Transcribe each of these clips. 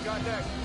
contact.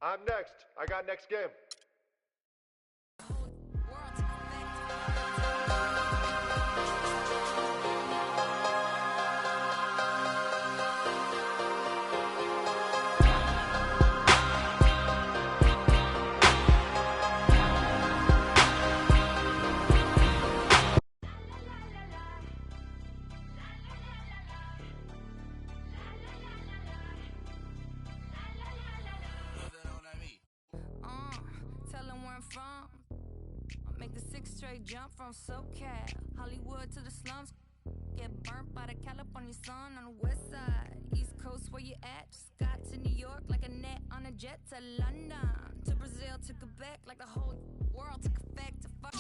I'm next. I got next game. Jump from SoCal, Hollywood to the slums. Get burnt by the California sun on the west side. East Coast, where you at? Just got to New York like a net on a jet to London. To Brazil, to Quebec, like the whole world took effect to fuck.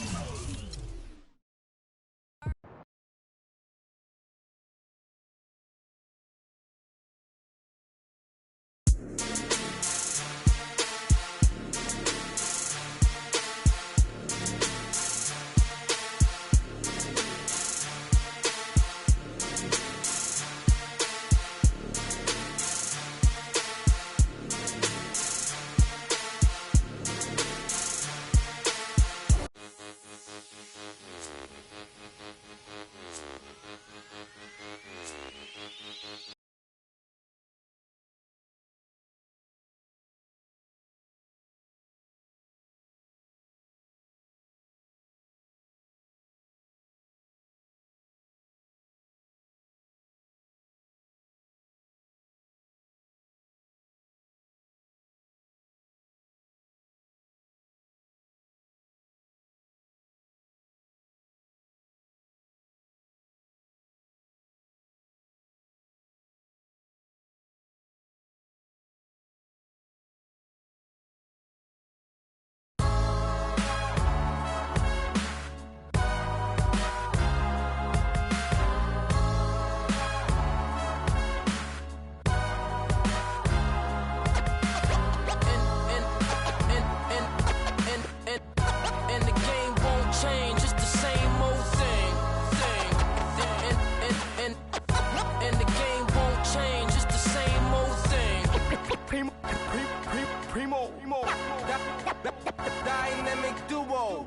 Dynamic duo.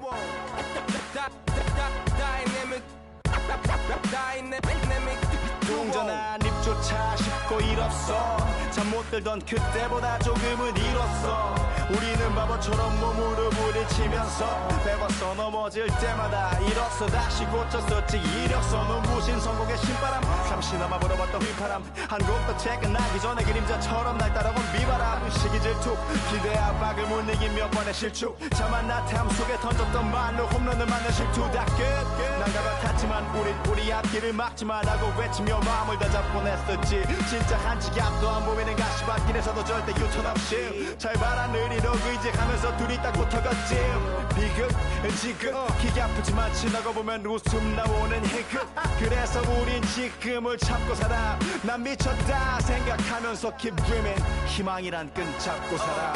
Dynamic 동전한 입조차 쉽고 일 없어. 잠 못 들던 그때보다 조금은 일었어. 우리는 바보처럼 몸으로 부딪히면서 배웠어. 넘어질 때마다 일었어. 다시 고쳤었지. 이력서 눈부신 성공의 신바람. 잠시나마 불어봤던 휘파람. 한 곡 더 퇴근하기 전에 그림자처럼 날 따라온 비바람. 시기 질투 기대 압박을 못 이긴 몇 번의 실축. 자만 나탐 속에 던졌던 말로 홈런을 맞는 실투. 다 끝 난가 같았지만 우리 앞길을 막지마 라고 외치며 마음을 다 잡곤 했었지. 진짜 한치 앞도 안 보이는 가시밭길에서도 절대 유턴 없이 잘 봐라 느리로 의지하면서 둘이 딱 붙어갔지. 비극 지금 기가 아프지만 지나고 보면 웃음 나오는 희극. 그래서 우린 지금을 참고 살아. 난 미쳤다 생각하면서 keep dreaming. 희망이란 끈 잡고 살아.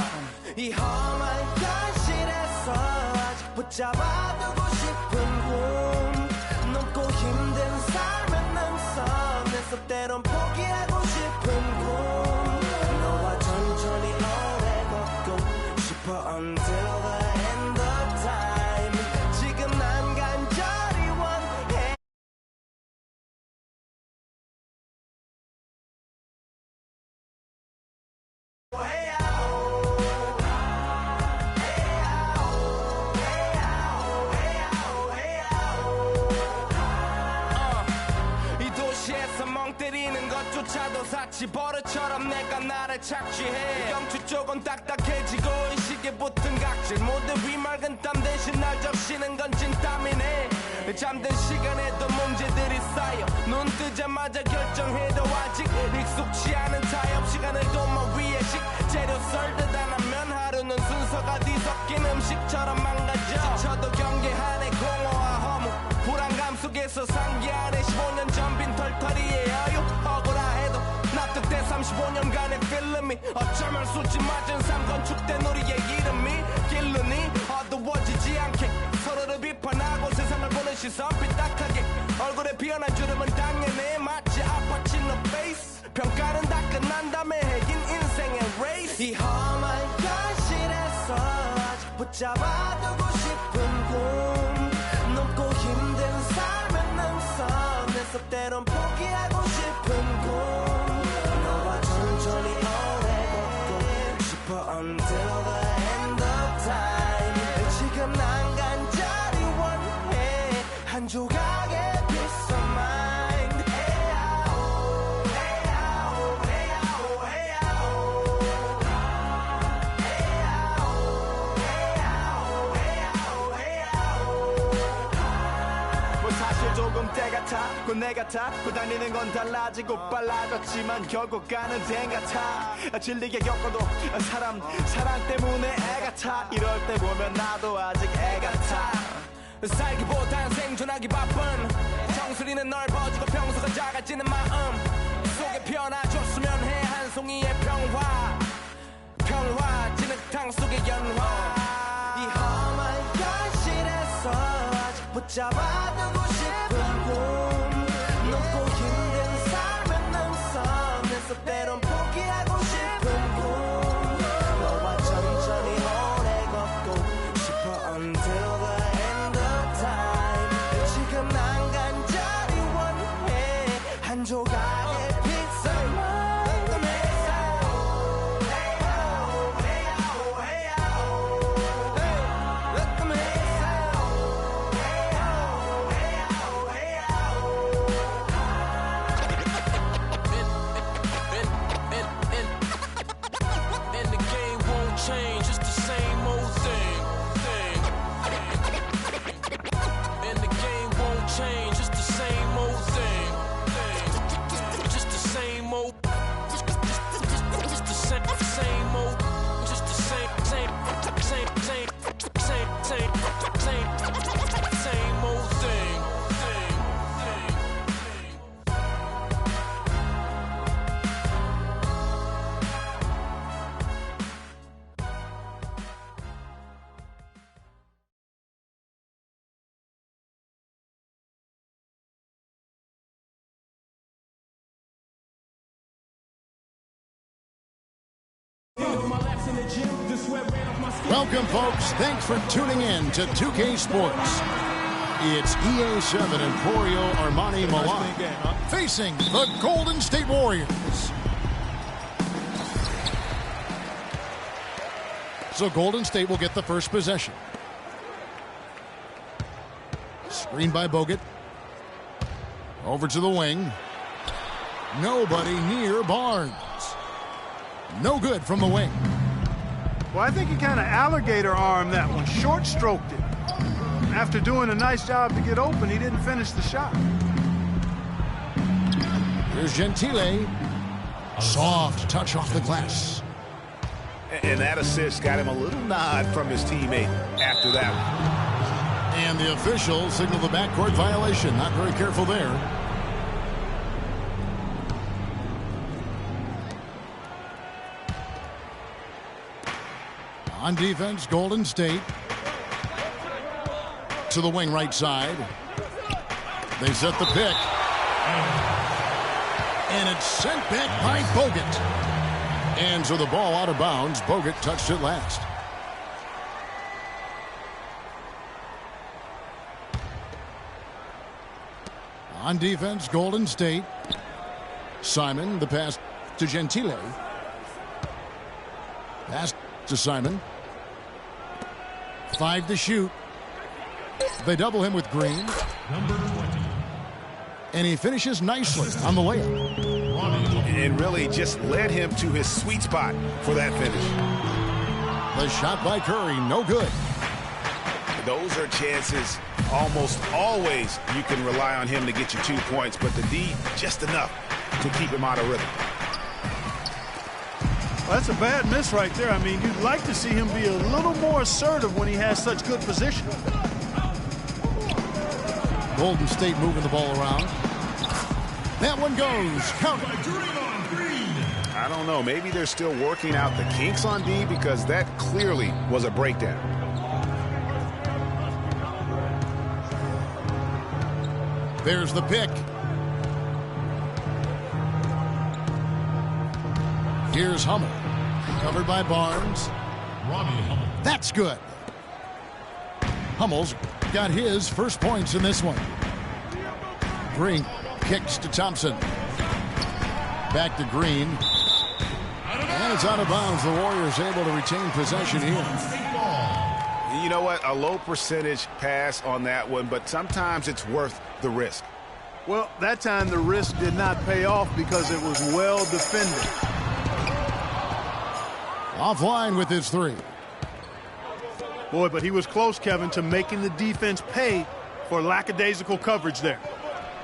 이 험한 현실에서 아직 붙잡아두고 싶은 꿈. 높고 힘든 삶의 능선에서 때론 포기하고 싶은 꿈. 너와 천천히 오래 걷고 싶어 until the end of time. 지금 난 간절히 원해. 때리는 것조차도 사치. 버릇처럼 내가 나를 착취해. 경추 쪽은 딱딱해지고 이 시계 붙은 각질. 모두 위맑은 땀 대신 날 적시는 건 진땀이네. 잠든 시간에도 문제들이 쌓여. 눈 뜨자마자 결정해도 아직 익숙치 않은 타협. 시간을 도마 위에 식재료 썰듯 안 하면 하루는 순서가 뒤섞인 음식처럼 망가져. 지쳐도 경계하네 공허와 허무. 불안감 속에서 상기하네 15년 전 빈 털터리에 여유. 억울해도 납득돼 35년간의 필름이 어쩌면 수치 맞은 삶 건축된 우리의 이름이 길르니 어두워지지 않게 서로를 비판하고 세상을 보는 시선 삐딱하게. 얼굴에 피어난 주름은 당연해 마치 아파치는 페이스. 평가는 다 끝난 다음에 해긴 인생의 레이스. 이 험한 현실 붙잡아두고 싶은 꿈 높고 힘든 삶은 능선에서 때론 포기하고 싶은 꿈 너와 천천히 오래 걷고 싶어 until the end of time 지금 난 간절히 원해 한 조각의 peace of mind 조금 때가 타고 내가 타고 다니는 건 달라지고 빨라졌지만 결국 가는 데 같아 질리게 겪어도 사람 사랑 때문에 애가 타 이럴 때 보면 나도 아직 애 같아 살기보단 생존하기 바쁜 정수리는 넓어지고 평소가 작아지는 마음 속에 피어나줬으면 해 한 송이의 평화 진흙탕 속의 연화 이 험한 현실에서 아직 붙잡아두고 싶은 꿈 높고 힘든 삶의 능선에서 때론 포기하고 싶은 꿈 너와 천천히 오래 걷고 싶어 until the end of time 지금 난 간절히 원해 한 조각의 peace of mind Welcome, folks. Thanks for tuning in to 2K Sports. It's EA7 and Emporio Armani Milan facing the Golden State Warriors. So Golden State will get the first possession. Screen by Bogut. Over to the wing. Nobody near Barnes. No good from the wing. Well, I think he kind of alligator armed that one, short stroked it. After doing a nice job to get open, he didn't finish the shot. Here's Gentile. Soft touch off the glass. And that assist got him a little nod from his teammate after that one. And the officials signal the backcourt violation. Not very careful there. On defense, Golden State. To the wing right side. They set the pick. And it's sent back by Bogut. And so the ball out of bounds. Bogut touched it last. On defense, Golden State. Simon, the pass to Gentile. Pass to Simon. 5 to shoot. They double him with Green. Number 20. And he finishes nicely on the layup. And really just led him to his sweet spot for that finish. The shot by Curry, no good. Those are chances almost always you can rely on him to get you 2 points, but the D just enough to keep him out of rhythm. Well, that's a bad miss right there. I mean, you'd like to see him be a little more assertive when he has such good position. Golden State moving the ball around. That one goes. Count it. I don't know. Maybe they're still working out the kinks on D because that clearly was a breakdown. There's the pick. Here's Hummel. Covered by Barnes. Robbie Hummel. That's good. Hummel's got his first points in this one. Green kicks to Thompson. Back to Green. And it's out of bounds. The Warriors able to retain possession here. You know what? A low percentage pass on that one, but sometimes it's worth the risk. Well, that time the risk did not pay off because it was well defended. Offline with his three. Boy, but he was close, Kevin, to making the defense pay for lackadaisical coverage there.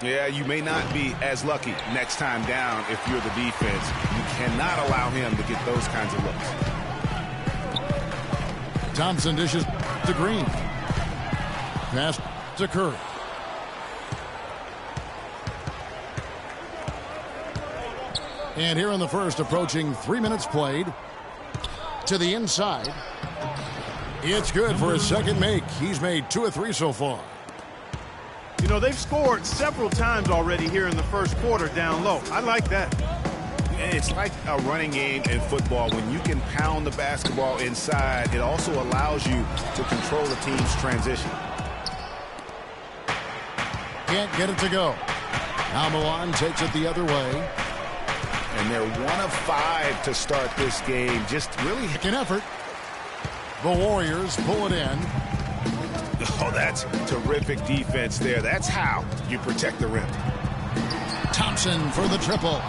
Yeah, you may not be as lucky next time down if you're the defense. You cannot allow him to get those kinds of looks. Thompson dishes to Green. Pass to Curry. And here in the first, approaching 3 minutes played. To the inside. It's good for his second make. He's made 2 of 3 so far. You know, they've scored several times already here in the first quarter down low. I like that. It's like a running game in football. When you can pound the basketball inside, it also allows you to control the team's transition. Can't get it to go. Now Milan takes it the other way. And they're 1 of 5 to start this game. Just really an effort. The Warriors pull it in. Oh, that's terrific defense there. That's how you protect the rim. Thompson for the triple.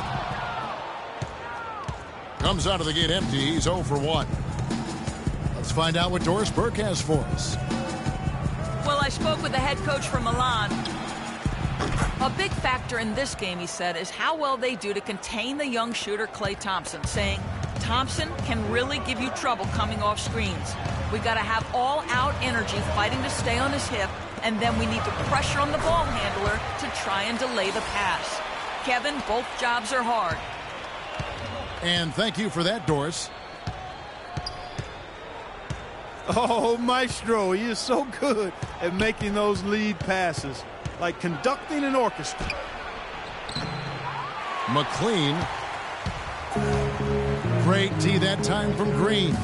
Comes out of the gate empty. He's 0 for 1. Let's find out what Doris Burke has for us. Well, I spoke with the head coach for Milan. A big factor in this game, he said, is how well they do to contain the young shooter Klay Thompson, saying Thompson can really give you trouble coming off screens. We got to have all-out energy fighting to stay on his hip, and then we need to pressure on the ball handler to try and delay the pass. Kevin, both jobs are hard. And thank you for that, Doris. Oh, Maestro, he is so good at making those lead passes, like conducting an orchestra. McLean. Great D that time from Green.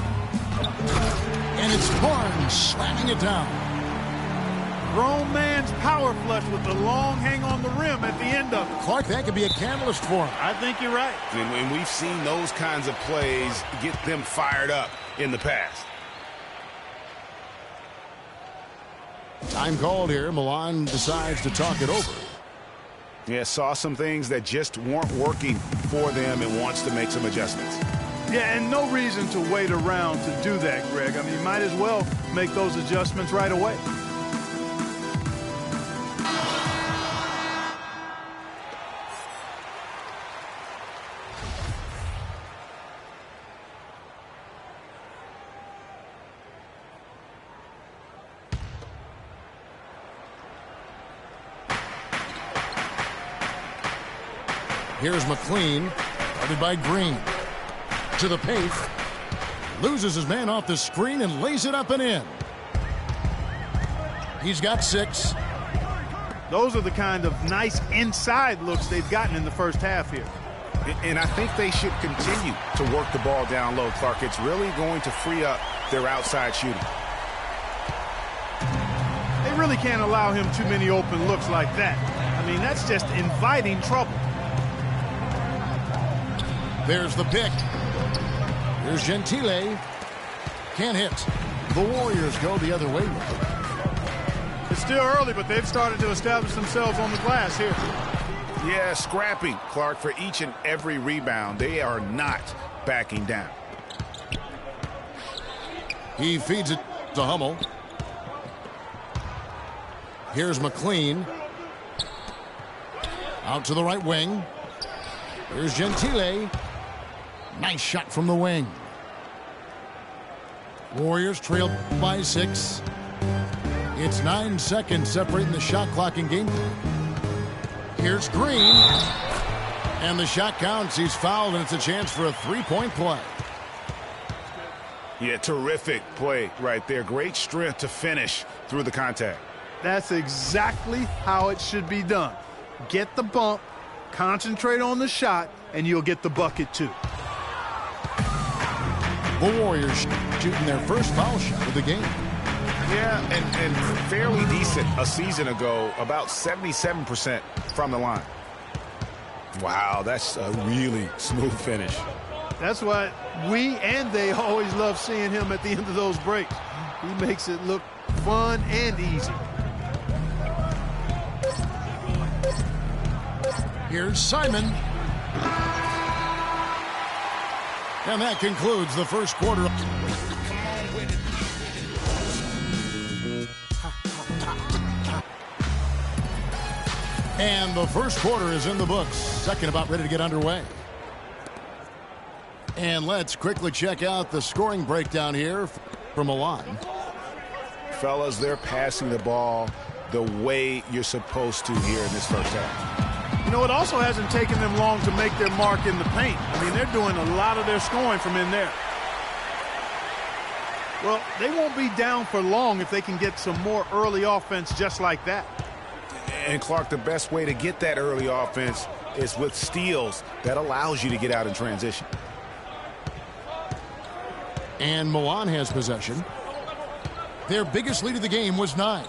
And it's Barnes slamming it down. Grown man's power flush with the long hang on the rim at the end of it. Clark, that could be a catalyst for him. I think you're right. And we've seen those kinds of plays get them fired up in the past. Time called here. Milan decides to talk it over. Yeah, saw some things that just weren't working for them and wants to make some adjustments. Yeah, and no reason to wait around to do that, Greg. I mean, you might as well make those adjustments right away. Here's McLean, guarded by Green. To the paint. Loses his man off the screen and lays it up and in. He's got 6. Those are the kind of nice inside looks they've gotten in the first half here. And I think they should continue to work the ball down low, Clark. It's really going to free up their outside shooting. They really can't allow him too many open looks like that. I mean, that's just inviting trouble. There's the pick. Here's Gentile. Can't hit. The Warriors go the other way. It's still early, but they've started to establish themselves on the glass here. Yeah, scrapping, Clark, for each and every rebound. They are not backing down. He feeds it to Hummel. Here's McLean. Out to the right wing. Here's Gentile. Nice shot from the wing. Warriors trail by 6. It's 9 seconds separating the shot clock in game. Here's Green. And the shot counts. He's fouled, and it's a chance for a 3-point play. Yeah, terrific play right there. Great strength to finish through the contact. That's exactly how it should be done. Get the bump, concentrate on the shot, and you'll get the bucket too. The Warriors shooting their first foul shot of the game. Yeah, and fairly decent a season ago, about 77% from the line. Wow, that's a really smooth finish. That's why we and they always love seeing him at the end of those breaks. He makes it look fun and easy. Here's Simon. And that concludes the first quarter. And the first quarter is in the books. Second about ready to get underway. And let's quickly check out the scoring breakdown here from Milan. Fellas, they're passing the ball the way you're supposed to here in this first half. You know, it also hasn't taken them long to make their mark in the paint. I mean, they're doing a lot of their scoring from in there. Well, they won't be down for long if they can get some more early offense just like that. And, Clark, the best way to get that early offense is with steals that allows you to get out in transition. And Milan has possession. Their biggest lead of the game was 9.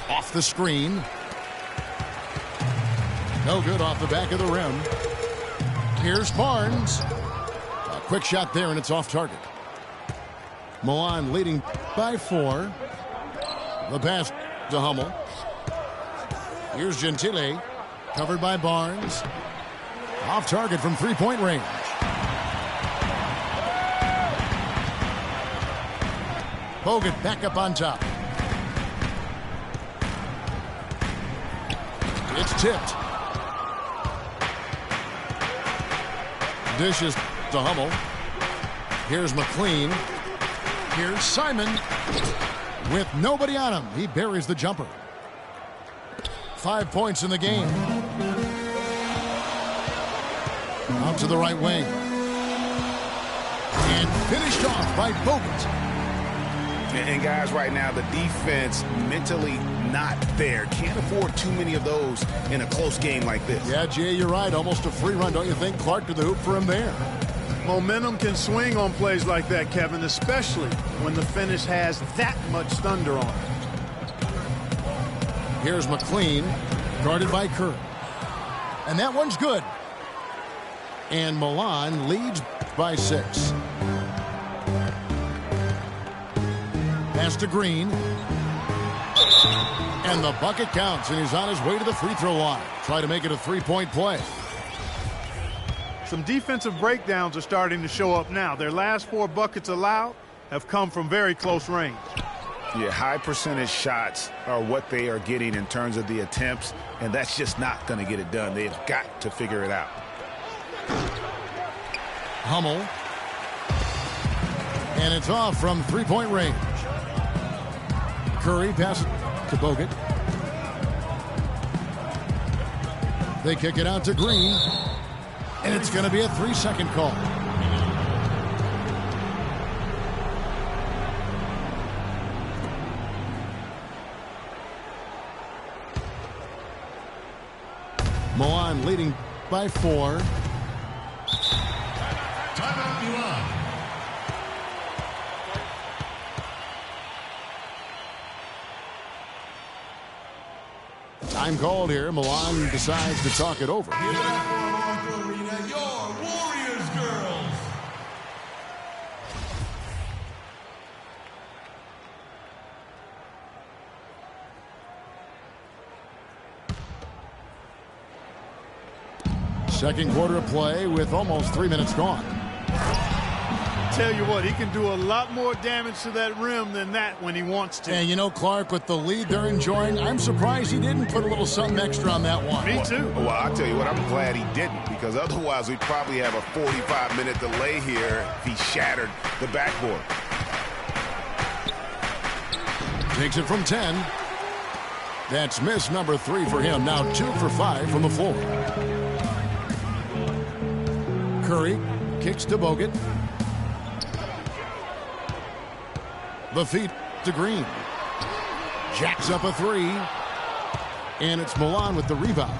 Off the screen. No good off the back of the rim. Here's Barnes. A quick shot there, and it's off target. Milan leading by 4. The pass to Hummel. Here's Gentile. Covered by Barnes. Off target from three-point range. Bogut back up on top. It's tipped. Dishes to Hummel. Here's McLean. Here's Simon. With nobody on him, he buries the jumper. 5 points in the game. Out to the right wing. And finished off by Bogut. And guys, right now, the defense mentally not there. Can't afford too many of those in a close game like this. Yeah, Jay, you're right. Almost a free run, don't you think? Clark to the hoop for him there. Momentum can swing on plays like that, Kevin, especially when the finish has that much thunder on it. Here's McLean, guarded by Kerr. And that one's good. And Milan leads by 6. Pass to Green. And the bucket counts, and he's on his way to the free throw line. Try to make it a three-point play. Some defensive breakdowns are starting to show up now. Their last 4 buckets allowed have come from very close range. Yeah, high percentage shots are what they are getting in terms of the attempts, and that's just not going to get it done. They've got to figure it out. Hummel. And it's off from three-point range. Curry passes to Bogut. They kick it out to Green. And it's going to be a 3-second call. Milan leading by 4. Timeout, Milan. Time called here. Milan decides to talk it over. Give it up for Marco Arena, your Warriors girls. Second quarter of play with almost 3 minutes gone. Tell you what, he can do a lot more damage to that rim than that when he wants to. And you know, Clark, with the lead they're enjoying, I'm surprised he didn't put a little something extra on that one. Me too. Well, I'll tell you what, I'm glad he didn't, because otherwise we'd probably have a 45-minute delay here if he shattered the backboard. Takes it from 10. That's miss number 3 for him. Now 2 for 5 from the floor. Curry kicks to Bogut. The feed to Green. Jacks up a 3. And it's Milan with the rebound.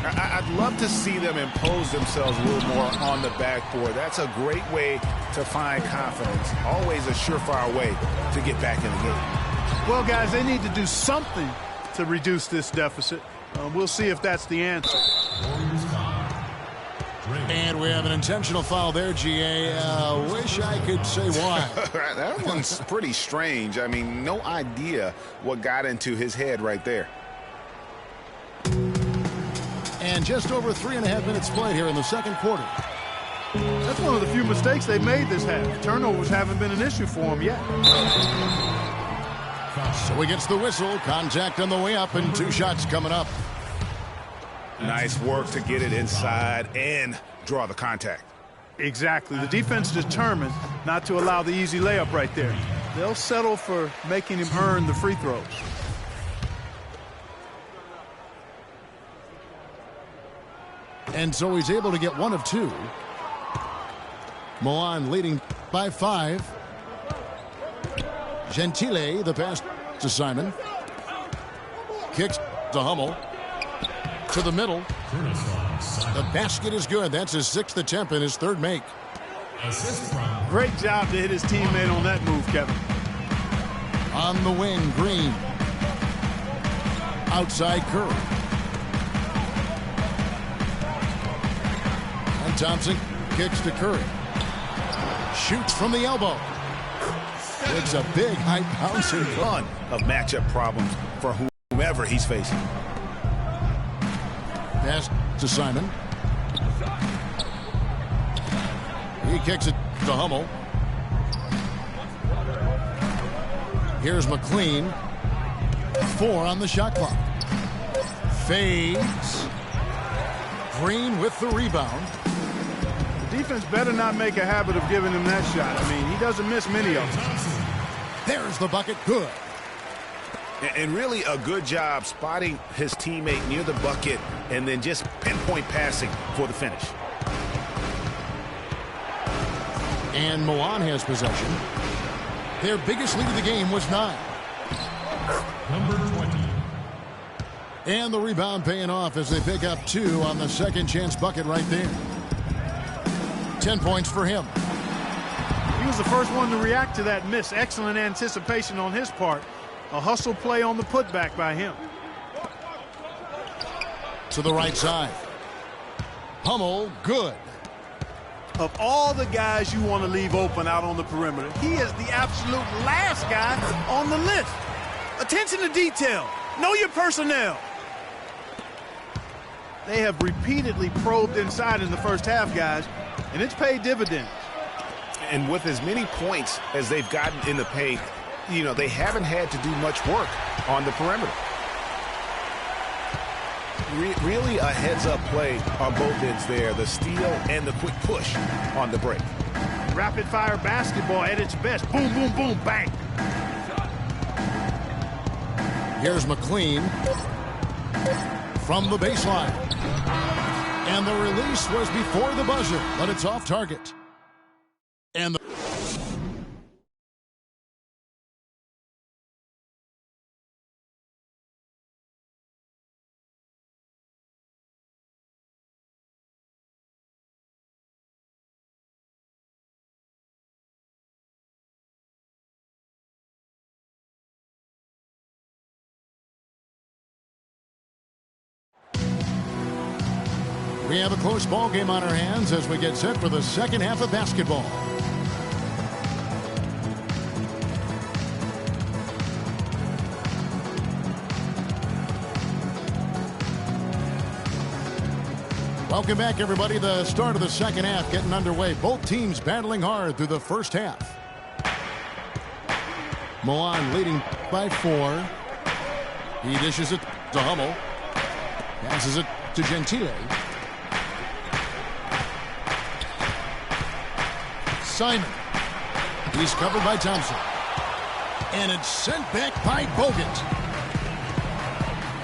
I I'd love to see them impose themselves a little more on the backboard. That's a great way to find confidence. Always a surefire way to get back in the game. Well, guys, they need to do something to reduce this deficit. We'll see if that's the answer. And we have an intentional foul there, GA. Wish I could say why. That one's pretty strange. I mean, no idea what got into his head right there. And just over 3.5 minutes played here in the second quarter. That's one of the few mistakes they made this half. Turnovers haven't been an issue for them yet. So he gets the whistle. Contact on the way up and 2 shots coming up. Nice work to get it inside and draw the contact. Exactly. The defense determined not to allow the easy layup right there. They'll settle for making him earn the free throws. And so he's able to get 1 of 2. Milan leading by 5. Gentile, the pass to Simon. Kicks to Hummel. To the middle. The basket is good. That's his 6th attempt and his 3rd make. Great job to hit his teammate on that move, Kevin. On the wing, Green. Outside Curry. And Thompson kicks to Curry. Shoots from the elbow. It's a big, high-bouncing ton of matchup problems for whomever he's facing. Pass to Simon. He kicks it to Hummel. Here's McLean. 4 on the shot clock. Fades. Green with the rebound. The defense better not make a habit of giving him that shot. I mean, he doesn't miss many of them. There's the bucket. Good. And really a good job spotting his teammate near the bucket and then just pinpoint passing for the finish. And Milan has possession. Their biggest lead of the game was 9. Number 20. And the rebound paying off as they pick up 2 on the second chance bucket right there. 10 points for him. He was the first one to react to that miss. Excellent anticipation on his part. A hustle play on the putback by him. To the right side. Hummel, good. Of all the guys you want to leave open out on the perimeter, he is the absolute last guy on the list. Attention to detail. Know your personnel. They have repeatedly probed inside in the first half, guys, and it's paid dividends. And with as many points as they've gotten in the paint, you know, they haven't had to do much work on the perimeter. Really a heads-up play on both ends there. The steal and the quick push on the break. Rapid-fire basketball at its best. Boom, boom, boom, bang. Here's McLean from the baseline. And the release was before the buzzer, but it's off target. And we have a close ball game on our hands as we get set for the second half of basketball. Welcome back, everybody. The start of the second half getting underway. Both teams battling hard through the first half. Milan leading by 4. He dishes it to Hummel. Passes it to Gentile. Simon. He's covered by Thompson. And it's sent back by Bogut.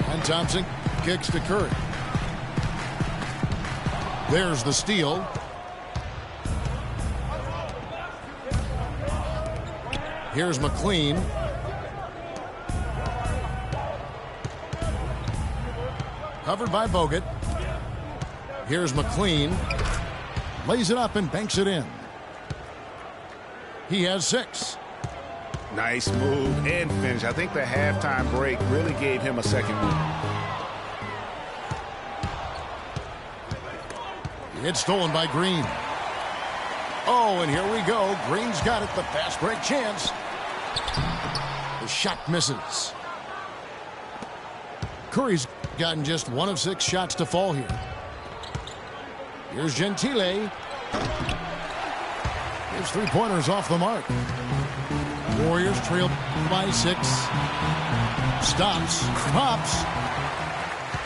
And Thompson kicks to Curry. There's the steal. Here's McLean. Covered by Bogut. Here's McLean. Lays it up and banks it in. He has 6. Nice move and finish. I think the halftime break really gave him a second win. It's stolen by Green. Oh, and here we go. Green's got it. The fast break chance. The shot misses. Curry's gotten just 1 of 6 shots to fall here. Here's Gentile. His 3-pointers off the mark. Warriors trail by 6. Stops, pops.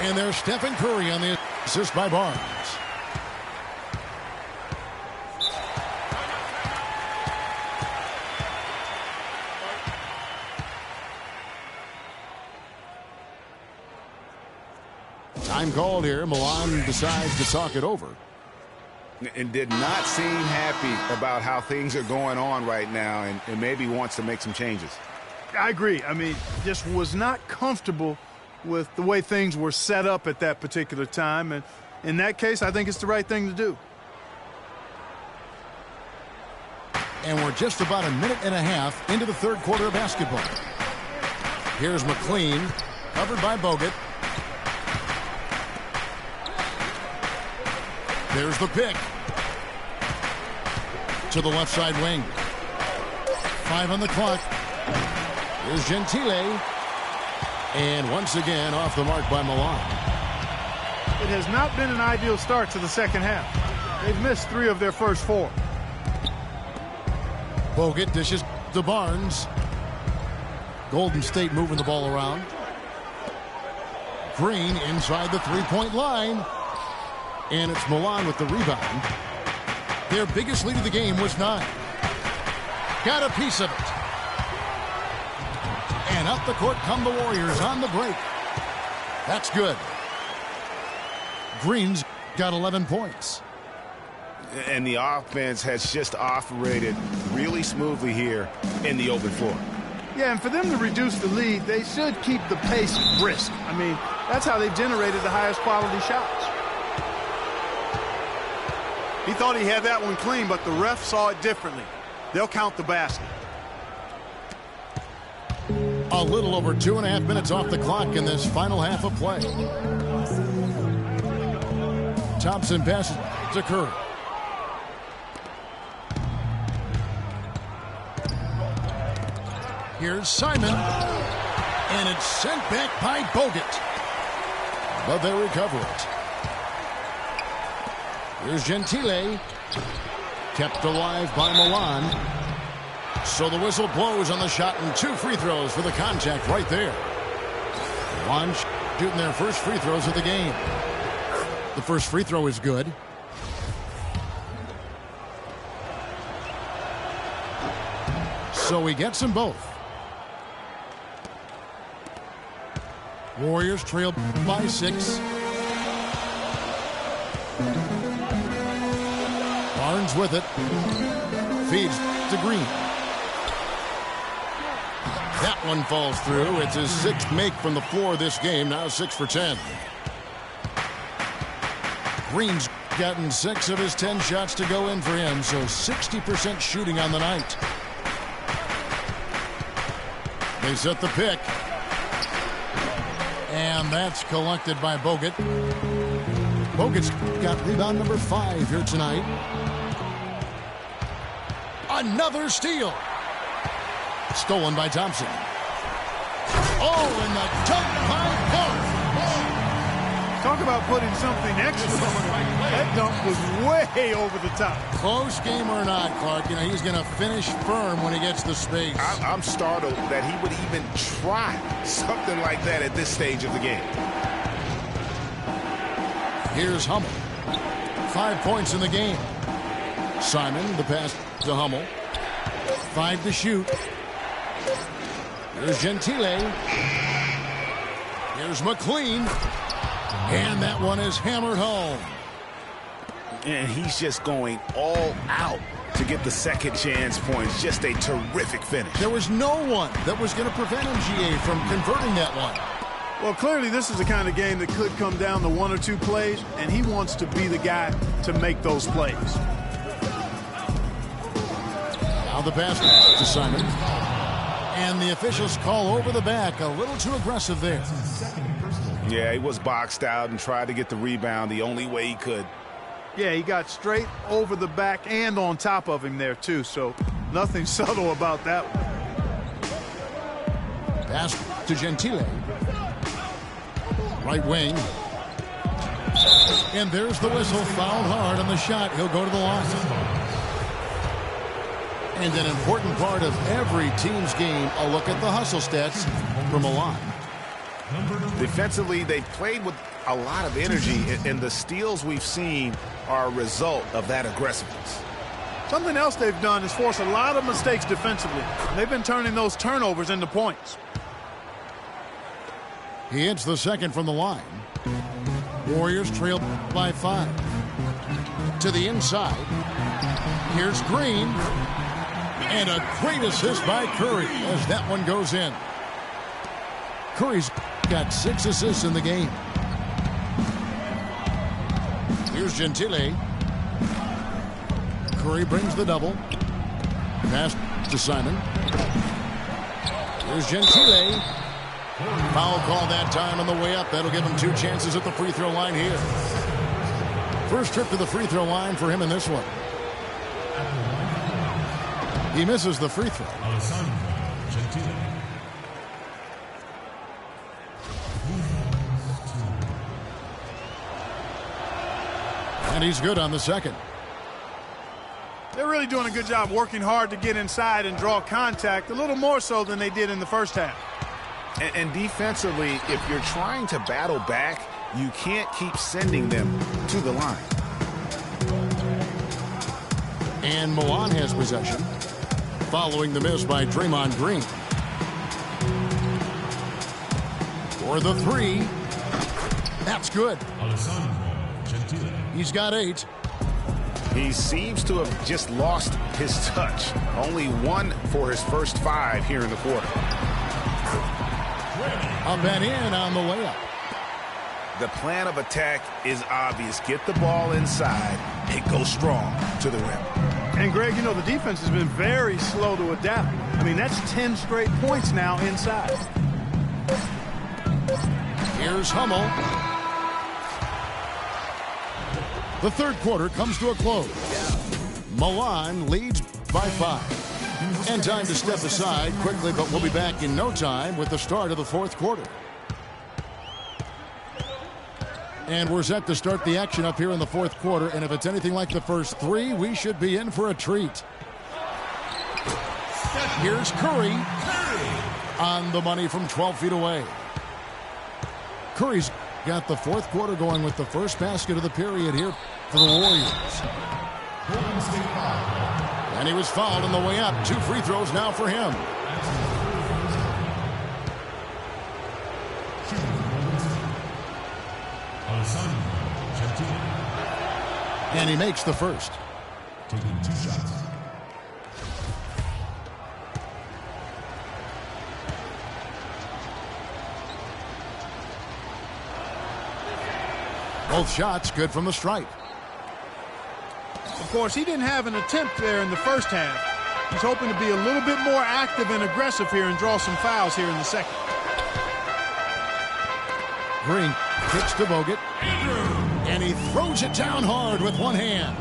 And there's Stephen Curry on the assist by Barnes. Time called here. Milan decides to talk it over. And did not seem happy about how things are going on right now, and maybe wants to make some changes. I agree. I mean, just was not comfortable with the way things were set up at that particular time. And in that case, I think it's the right thing to do. And we're just about a minute and a half into the third quarter of basketball. Here's McLean, covered by Bogut. There's the pick. To the left side wing. 5 on the clock. Here's Gentile. And once again, off the mark by Milan. It has not been an ideal start to the second half. They've missed 3 of their first 4. Bogut dishes to Barnes. Golden State moving the ball around. Green inside the 3-point line. And it's Milan with the rebound. Their biggest lead of the game was 9. Got a piece of it. And up the court come the Warriors on the break. That's good. Green's got 11 points. And the offense has just operated really smoothly here in the open floor. Yeah, and for them to reduce the lead, they should keep the pace brisk. I mean, that's how they've generated the highest quality shots. He thought he had that one clean, but the ref saw it differently. They'll count the basket. A little over 2.5 minutes off the clock in this final half of play. Thompson passes to Curry. Here's Simon. And it's sent back by Bogut. But they recover it. Here's Gentile. Kept alive by Milan. So the whistle blows on the shot and 2 free throws for the contact right there. Milan shooting their first free throws of the game. The first free throw is good. So he gets them both. Warriors trail by 6. Barnes with it. Feeds to Green. That one falls through. It's his 6th make from the floor this game. Now 6 for 10. Green's gotten 6 of his 10 shots to go in for him, so 60% shooting on the night. They set the pick. And that's collected by Bogut. Bogut's got rebound number 5 here tonight. Another steal. Stolen by Thompson. Oh, and the dunk by Barnes. Talk about putting something extra on it. That dunk was way over the top. Close game or not, Clark, you know, he's going to finish firm when he gets the space. I'm startled that he would even try something like that at this stage of the game. Here's Hummel. 5 points in the game. Simon, the pass to Hummel. 5 to shoot. Here's Gentile. Here's McLean. And that one is hammered home. And he's just going all out to get the second chance points. Just a terrific finish. There was no one that was going to prevent MGA from converting that one. Well, clearly this is the kind of game that could come down to one or two plays, and he wants to be the guy to make those plays. Now the pass to Simon. And the officials call over the back. A little too aggressive there. Yeah, he was boxed out and tried to get the rebound the only way he could. Yeah, he got straight over the back and on top of him there, too, so nothing subtle about that one. Pass to Gentile. Right wing. And there's the whistle. Fouled hard on the shot. He'll go to the line. And an important part of every team's game, a look at the hustle stats for Milan. Defensively, they played with a lot of energy, and the steals we've seen are a result of that aggressiveness. Something else they've done is force a lot of mistakes defensively. They've been turning those turnovers into points. He hits the second from the line. Warriors trail by 5. To the inside. Here's Green. And a great assist by Curry as that one goes in. Curry's got 6 assists in the game. Here's Gentile. Curry brings the double. Pass to Simon. Here's Gentile. Foul call that time on the way up. That'll give him 2 chances at the free throw line here. First trip to the free throw line for him in this one. He misses the free throw. And he's good on the second. They're really doing a good job working hard to get inside and draw contact, a little more so than they did in the first half. And defensively, if you're trying to battle back, you can't keep sending them to the line. And Milan has possession, following the miss by Draymond Green. For the 3. That's good. He's got 8. He seems to have just lost his touch. Only 1 for his first 5 here in the quarter. Up and in on the layup. The plan of attack is obvious. Get the ball inside and go strong to the rim. And, Greg, you know, the defense has been very slow to adapt. I mean, that's 10 straight points now inside. Here's Hummel. The third quarter comes to a close. Milan leads by 5. And time to step aside quickly, but we'll be back in no time with the start of the fourth quarter. And we're set to start the action up here in the fourth quarter. And if it's anything like the first 3, we should be in for a treat. Here's Curry on the money from 12 feet away. Curry's got the fourth quarter going with the first basket of the period here for the Warriors. And he was fouled on the way up. 2 free throws now for him. And he makes the first. Taking 2 shots. Both shots good from the stripe. Of course, he didn't have an attempt there in the first half. He's hoping to be a little bit more active and aggressive here and draw some fouls here in the second. Green kicks to Bogut. And he throws it down hard with one hand.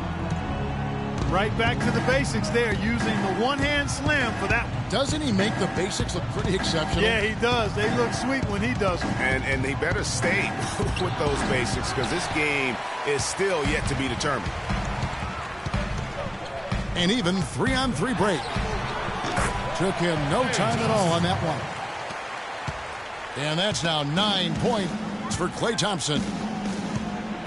Right back to the basics there, using the one-hand slam for that one. Doesn't he make the basics look pretty exceptional? Yeah, he does. They look sweet when he does them. And they better stay with those basics because this game is still yet to be determined. An even 3-on-3 break. Took him no time at all on that one. And that's now 9 points for Klay Thompson.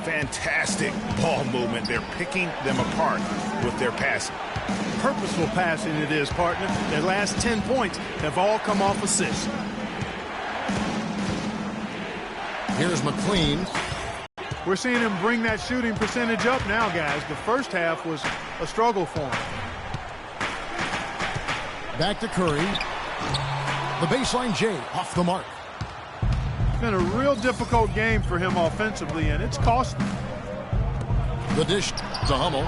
Fantastic ball movement. They're picking them apart with their passing. Purposeful passing it is, partner. Their last 10 points have all come off assists. Here's McLean. We're seeing him bring that shooting percentage up now, guys. The first half was a struggle for him. Back to Curry. The baseline J off the mark. It's been a real difficult game for him offensively, and it's costly. The dish to Hummel.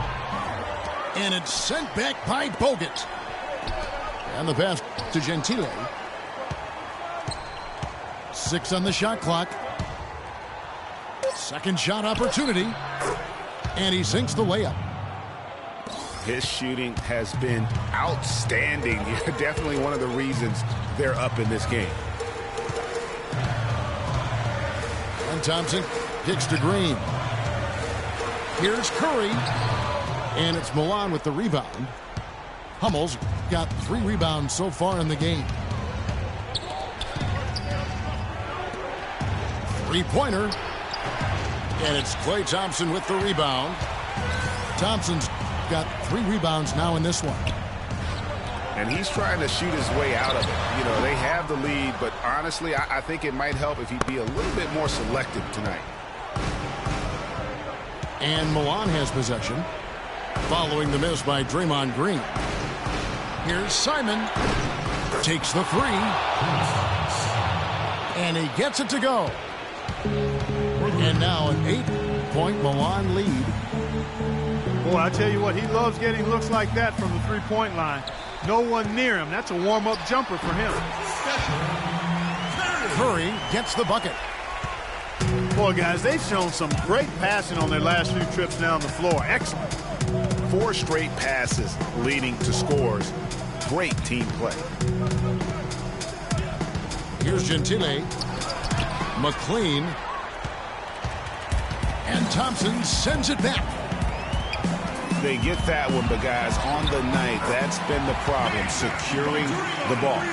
And it's sent back by Bogut. And the pass to Gentile. 6 on the shot clock. Second shot opportunity. And he sinks the layup. His shooting has been outstanding. Definitely one of the reasons they're up in this game. And Thompson kicks to Green. Here's Curry. And it's Milan with the rebound. Hummel's got 3 rebounds so far in the game. Three-pointer. And it's Klay Thompson with the rebound. Thompson's got 3 rebounds now in this one. And he's trying to shoot his way out of it. You know, they have the lead, but honestly, I think it might help if he'd be a little bit more selective tonight. And Milan has possession. Following the miss by Draymond Green. Here's Simon. Takes the 3. And he gets it to go. And now an 8-point Milan lead. Boy, I tell you what, he loves getting looks like that from the three-point line. No one near him. That's a warm-up jumper for him. Curry gets the bucket. Boy, guys, they've shown some great passing on their last few trips down the floor. Excellent. 4 straight passes leading to scores. Great team play. Here's Gentile. McLean. And Thompson sends it back. They get that one, but guys, on the night, that's been the problem, securing the ball.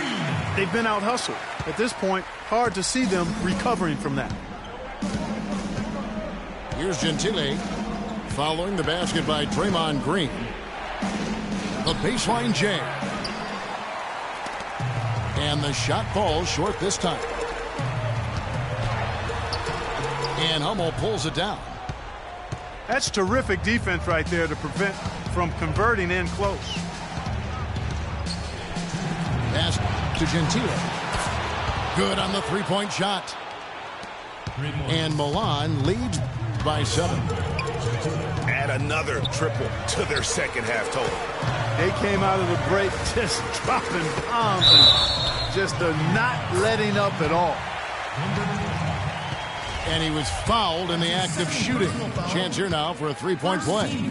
They've been out-hustled. At this point, hard to see them recovering from that. Here's Gentile. Following the basket by Draymond Green. The baseline J. And the shot falls short this time. And Hummel pulls it down. That's terrific defense right there to prevent from converting in close. Pass to Gentile. Good on the three-point shot. And Milan leads by 7. Add another triple to their second half total. They came out of the break just dropping bombs and just not letting up at all. And he was fouled in the act of shooting. Chance here now for a three-point play.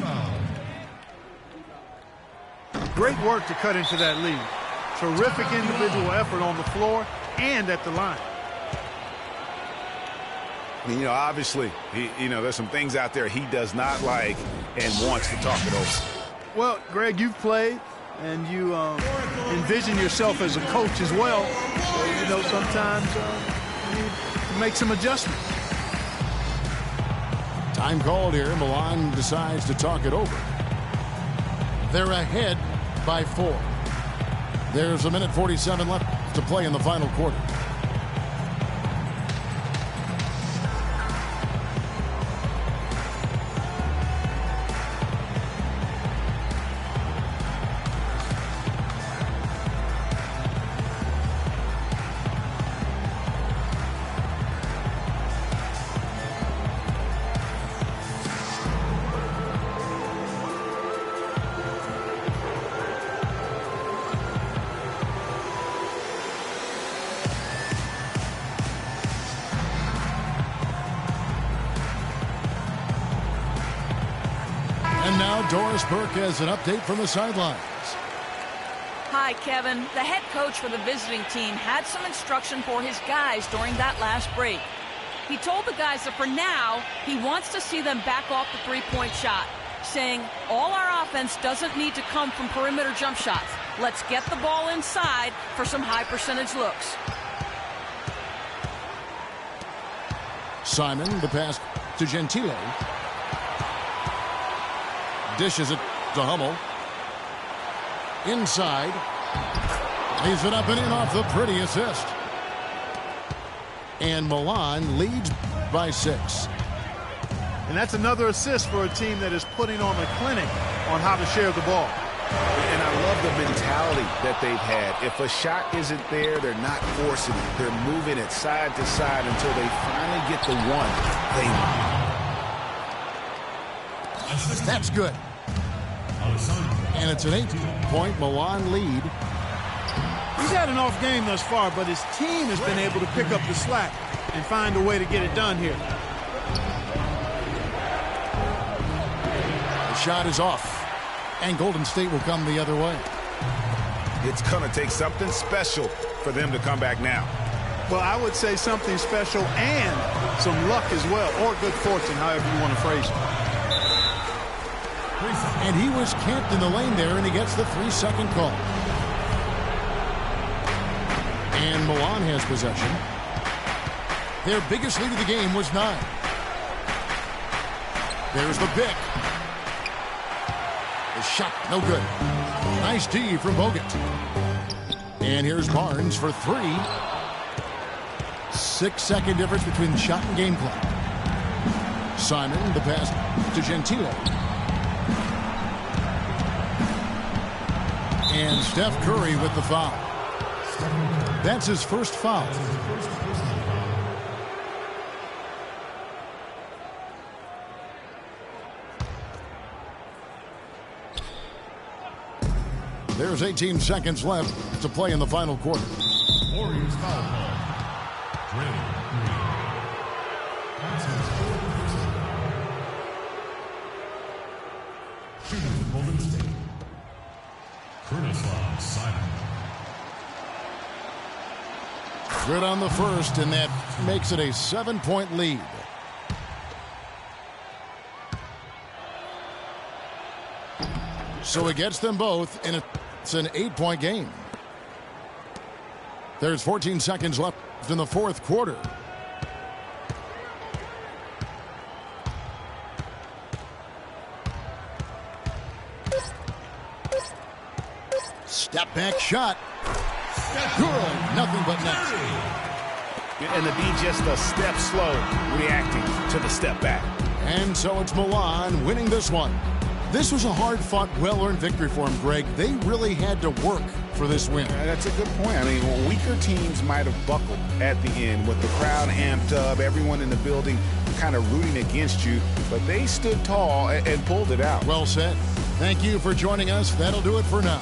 Great work to cut into that lead. Terrific individual effort on the floor and at the line. You know, obviously, there's some things out there he does not like and wants to talk it over. Well, Greg, you've played and you envision yourself as a coach as well. So, sometimes you make some adjustments. Time called here. Milan decides to talk it over. They're ahead by 4. There's 1:47 left to play in the final quarter. And now Doris Burke has an update from the sidelines. Hi, Kevin. The head coach for the visiting team had some instruction for his guys during that last break. He told the guys that for now, he wants to see them back off the three-point shot, saying all our offense doesn't need to come from perimeter jump shots. Let's get the ball inside for some high percentage looks. Simon, the pass to Gentile. Dishes it to Hummel. Inside. Leaves it up and in off the pretty assist. And Milan leads by 6. And that's another assist for a team that is putting on a clinic on how to share the ball. And I love the mentality that they've had. If a shot isn't there, they're not forcing it. They're moving it side to side until they finally get the one they want. That's good. And it's an 8-point Milan lead. He's had an off game thus far, but his team has been able to pick up the slack and find a way to get it done here. The shot is off, and Golden State will come the other way. It's going to take something special for them to come back now. Well, I would say something special and some luck as well, or good fortune, however you want to phrase it. And he was camped in the lane there, and he gets the 3-second call. And Milan has possession. Their biggest lead of the game was 9. There's the pick. The shot, no good. Nice D from Bogut. And here's Barnes for 3. 6-second difference between the shot and game clock. Simon, the pass to Gentile. And Steph Curry with the foul. That's his first foul. There's 18 seconds left to play in the final quarter. Warriors foul call. Draymond Green. Shooting for Golden State. Rekiscof Simon. Good on the first, and that makes it a 7-point lead. So it gets them both, and it's an 8-point game. There's 14 seconds left in the fourth quarter. Step back shot. Good. Nothing but net. And to be just a step slow reacting to the step back. And so it's Milan winning this one. This was a hard-fought, well-earned victory for them, Greg. They really had to work for this win. That's a good point. I mean, weaker teams might have buckled at the end with the crowd amped up, everyone in the building kind of rooting against you, but they stood tall and pulled it out. Well said. Thank you for joining us. That'll do it for now.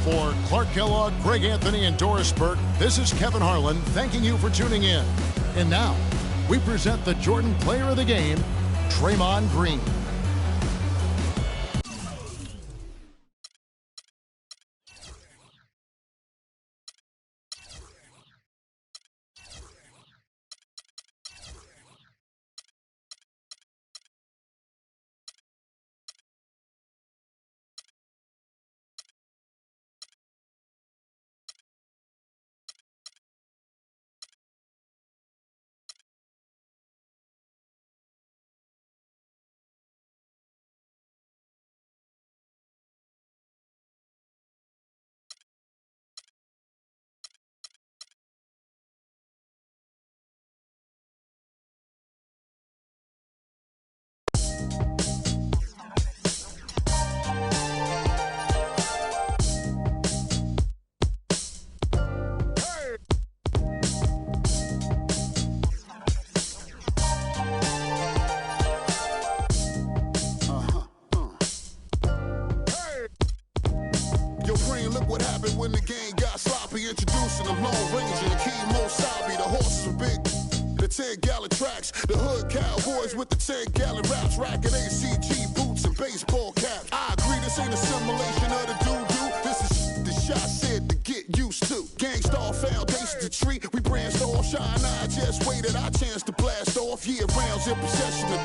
For Clark Kellogg, Greg Anthony, and Doris Burke, this is Kevin Harlan thanking you for tuning in. And now, we present the Jordan Player of the Game, Draymond Green. When the game got sloppy, introducing the Lone Ranger, the Kimo Sabi, the horses were big, the 10-gallon tracks, the hood cowboys with the 10-gallon raps, racking ACG boots and baseball caps. I agree, this ain't a simulation of the doo-doo. This is the shot said to get used to. Gangstar foundation to treat, we branched all shine. I just waited our chance to blast off. Year rounds in possession of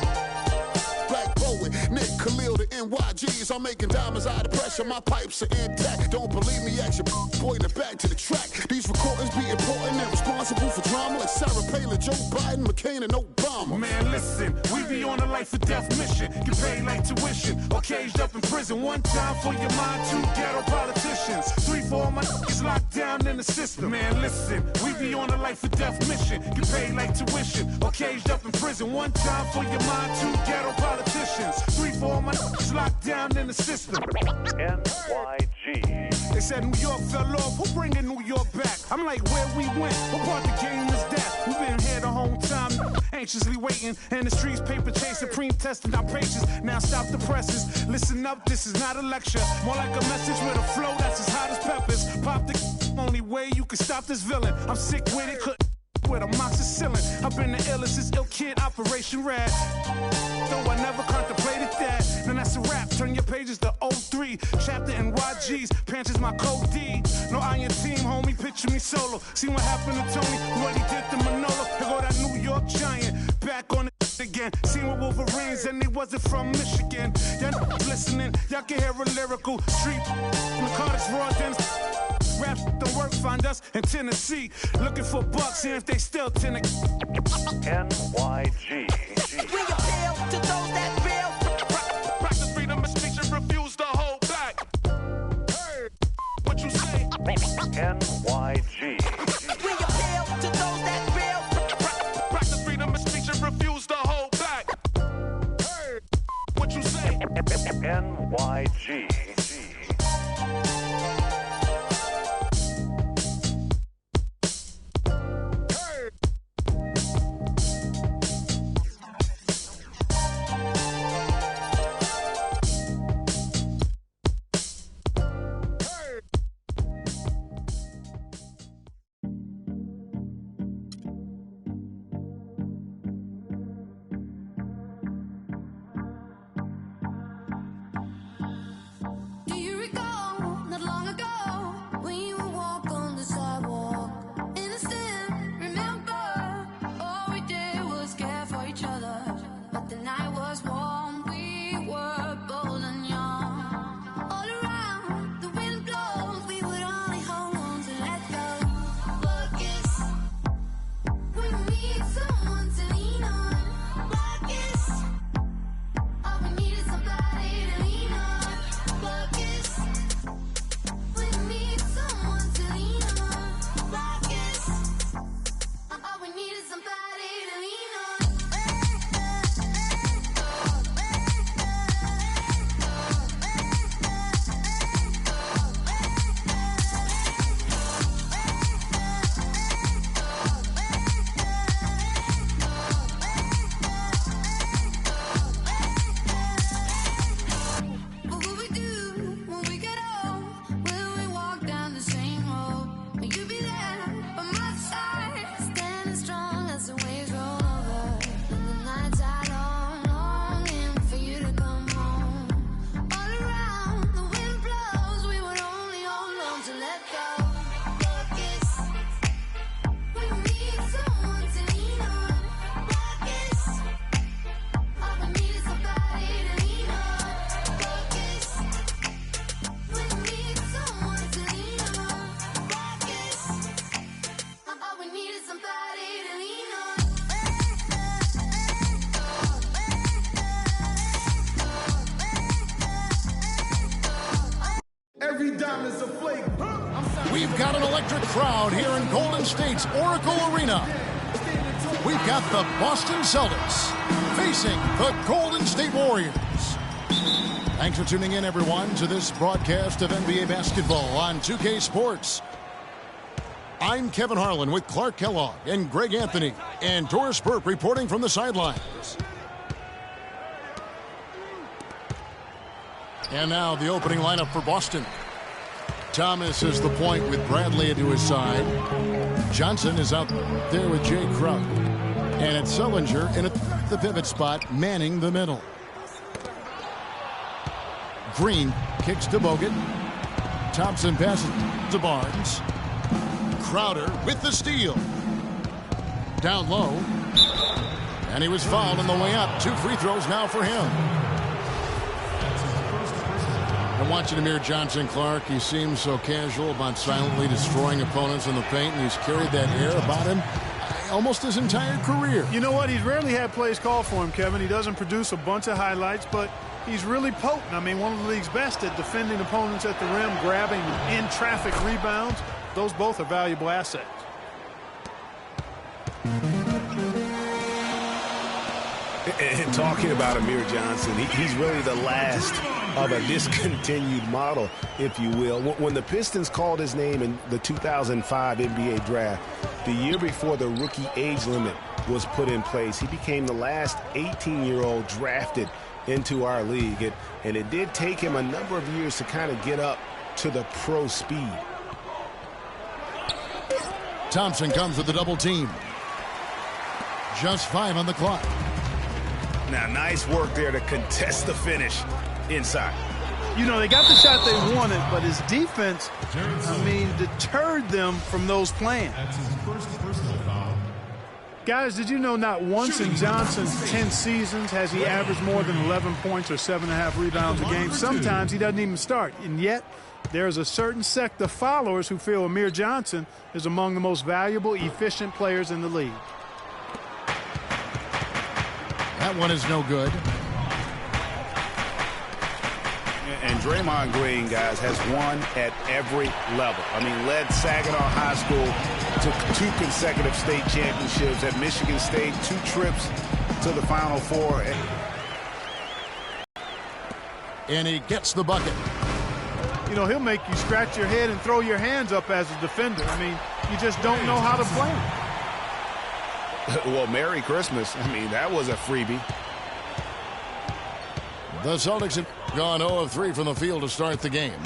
Black Poet, Nick Khalil, the NYGs. I'm making diamonds out of pressure, my pipes are intact. Don't believe me, ask your pointing back to the track. These recordings be important and responsible for drama like Sarah Palin, Joe Biden, McCain, and Obama. Man, listen, we be on a life or death mission. Get paid like tuition or caged up in prison. One time for your mind, 2 ghetto politicians. 3 for all my niggas locked down in the system. Man, listen, we be on a life or death mission. Get paid like tuition or caged up in prison. One time for your mind, 2 ghetto politicians. 3 for all my niggas locked down down in the system. NYG. They said New York fell off. Who bringing New York back? I'm like, where we went? What part the game is that? We've been here the whole time, anxiously waiting. And the streets paper chasing, pre-testing our patience. Now stop the presses. Listen up, this is not a lecture. More like a message with a flow that's as hot as peppers. Pop the only way you can stop this villain. I'm sick with it, with a moxicillin. I've been the illest, this ill kid, Operation Red. Though I never contemplated that. Then that's a wrap, turn your pages to 03. Chapter NYG's, Pants is my code D. No iron team, homie, picture me solo. See what happened to Tony, what he did to Manolo. Here go that New York Giant, back on it again. Seen with Wolverines and he wasn't from Michigan. Y'all listening, y'all can hear a lyrical street. In the car that's raw, then rap don't work, find us in Tennessee. Looking for bucks, see if they still tend to NYG. We appeal to those that feel. Practice freedom of speech and refuse to hold back. Hey, what you say? NYG. We appeal to those that feel. Practice freedom of speech and refuse to hold back. Hey, what you say? NYG. We've got an electric crowd here in Golden State's Oracle Arena. We've got the Boston Celtics facing the Golden State Warriors. Thanks for tuning in, everyone, to this broadcast of NBA basketball on 2K Sports. I'm Kevin Harlan with Clark Kellogg and Greg Anthony and Doris Burke reporting from the sidelines. And now the opening lineup for Boston. Thomas is the point with Bradley to his side. Johnson is out there with Jay Crowder. And it's Sullinger in the pivot spot, manning the middle. Green kicks to Bogut. Thompson passes to Barnes. Crowder with the steal. Down low. And he was fouled on the way up. 2 free throws now for him. I'm watching Amir Johnson, Clark. He seems so casual about silently destroying opponents in the paint, and he's carried that air about him almost his entire career. You know what? He's rarely had plays called for him, Kevin. He doesn't produce a bunch of highlights, but he's really potent. I mean, one of the league's best at defending opponents at the rim, grabbing in-traffic rebounds. Those both are valuable assets. And talking about Amir Johnson, he's really the last of a discontinued model, if you will. When the Pistons called his name in the 2005 NBA draft, the year before the rookie age limit was put in place, he became the last 18-year-old drafted into our league. And it did take him a number of years to kind of get up to the pro speed. Thompson comes with the double team. Just 5 on the clock. Now, nice work there to contest the finish inside. You know, they got the shot they wanted, but his defense, deterred them from those plans. That's his first personal foul. Guys, did you know not once in Johnson's 10 seasons has he averaged more than 11 points or 7.5 rebounds a game? Sometimes he doesn't even start, and yet there's a certain sect of followers who feel Amir Johnson is among the most valuable, efficient players in the league. That one is no good. And Draymond Green, guys, has won at every level. I mean, led Saginaw High School to 2 consecutive state championships. At Michigan State, 2 trips to the Final Four. And he gets the bucket. You know, he'll make you scratch your head and throw your hands up as a defender. I mean, you just don't know how to play him. Well, Merry Christmas. I mean, that was a freebie. The Celtics have gone 0 of 3 from the field to start the game.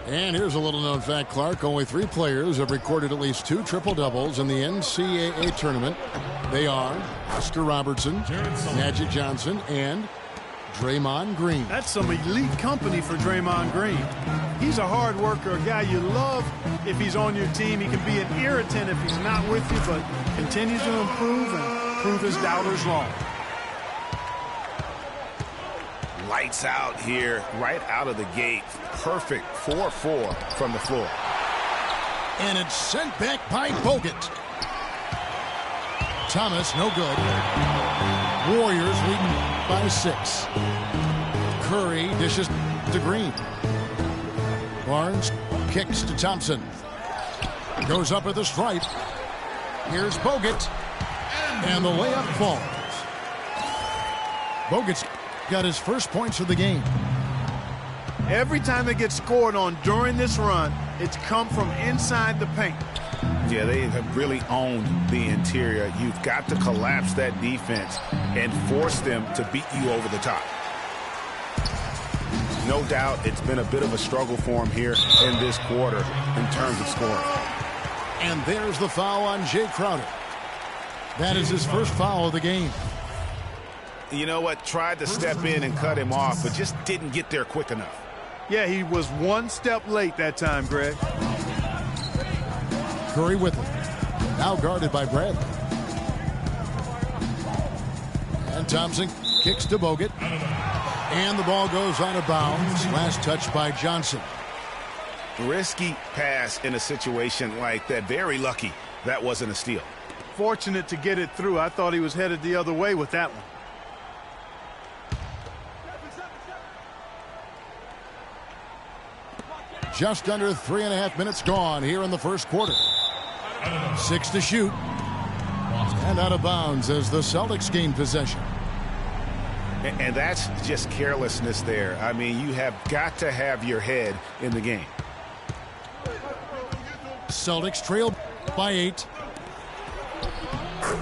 And here's a little-known fact, Clark. Only 3 players have recorded at least 2 triple-doubles in the NCAA tournament. They are Oscar Robertson, Magic Johnson, and Draymond Green. That's some elite company for Draymond Green. He's a hard worker, a guy you love if he's on your team. He can be an irritant if he's not with you, but continues to improve and prove his doubters wrong. Lights out here, right out of the gate. Perfect 4-4 from the floor. And it's sent back by Bogut. Thomas, no good. Warriors leading by 6. Curry dishes to Green. Barnes kicks to Thompson. Goes up at the stripe. Here's Bogut. And the layup falls. Bogut's got his first points of the game. Every time they get scored on during this run, it's come from inside the paint. Yeah, they have really owned the interior. You've got to collapse that defense and force them to beat you over the top. No doubt it's been a bit of a struggle for him here in this quarter in terms of scoring. And there's the foul on Jay Crowder. That is his first foul of the game. You know what? Tried to step in and cut him off, but just didn't get there quick enough. Yeah, he was one step late that time, Greg. Curry with him. Now guarded by Bradley. And Thompson kicks to Bogut. And the ball goes out of bounds. Last touch by Johnson. Risky pass in a situation like that. Very lucky that wasn't a steal. Fortunate to get it through. I thought he was headed the other way with that one. Just under 3.5 minutes gone here in the first quarter. 6 to shoot. And out of bounds as the Celtics gain possession. And that's just carelessness there. I mean, you have got to have your head in the game. Celtics trail by 8.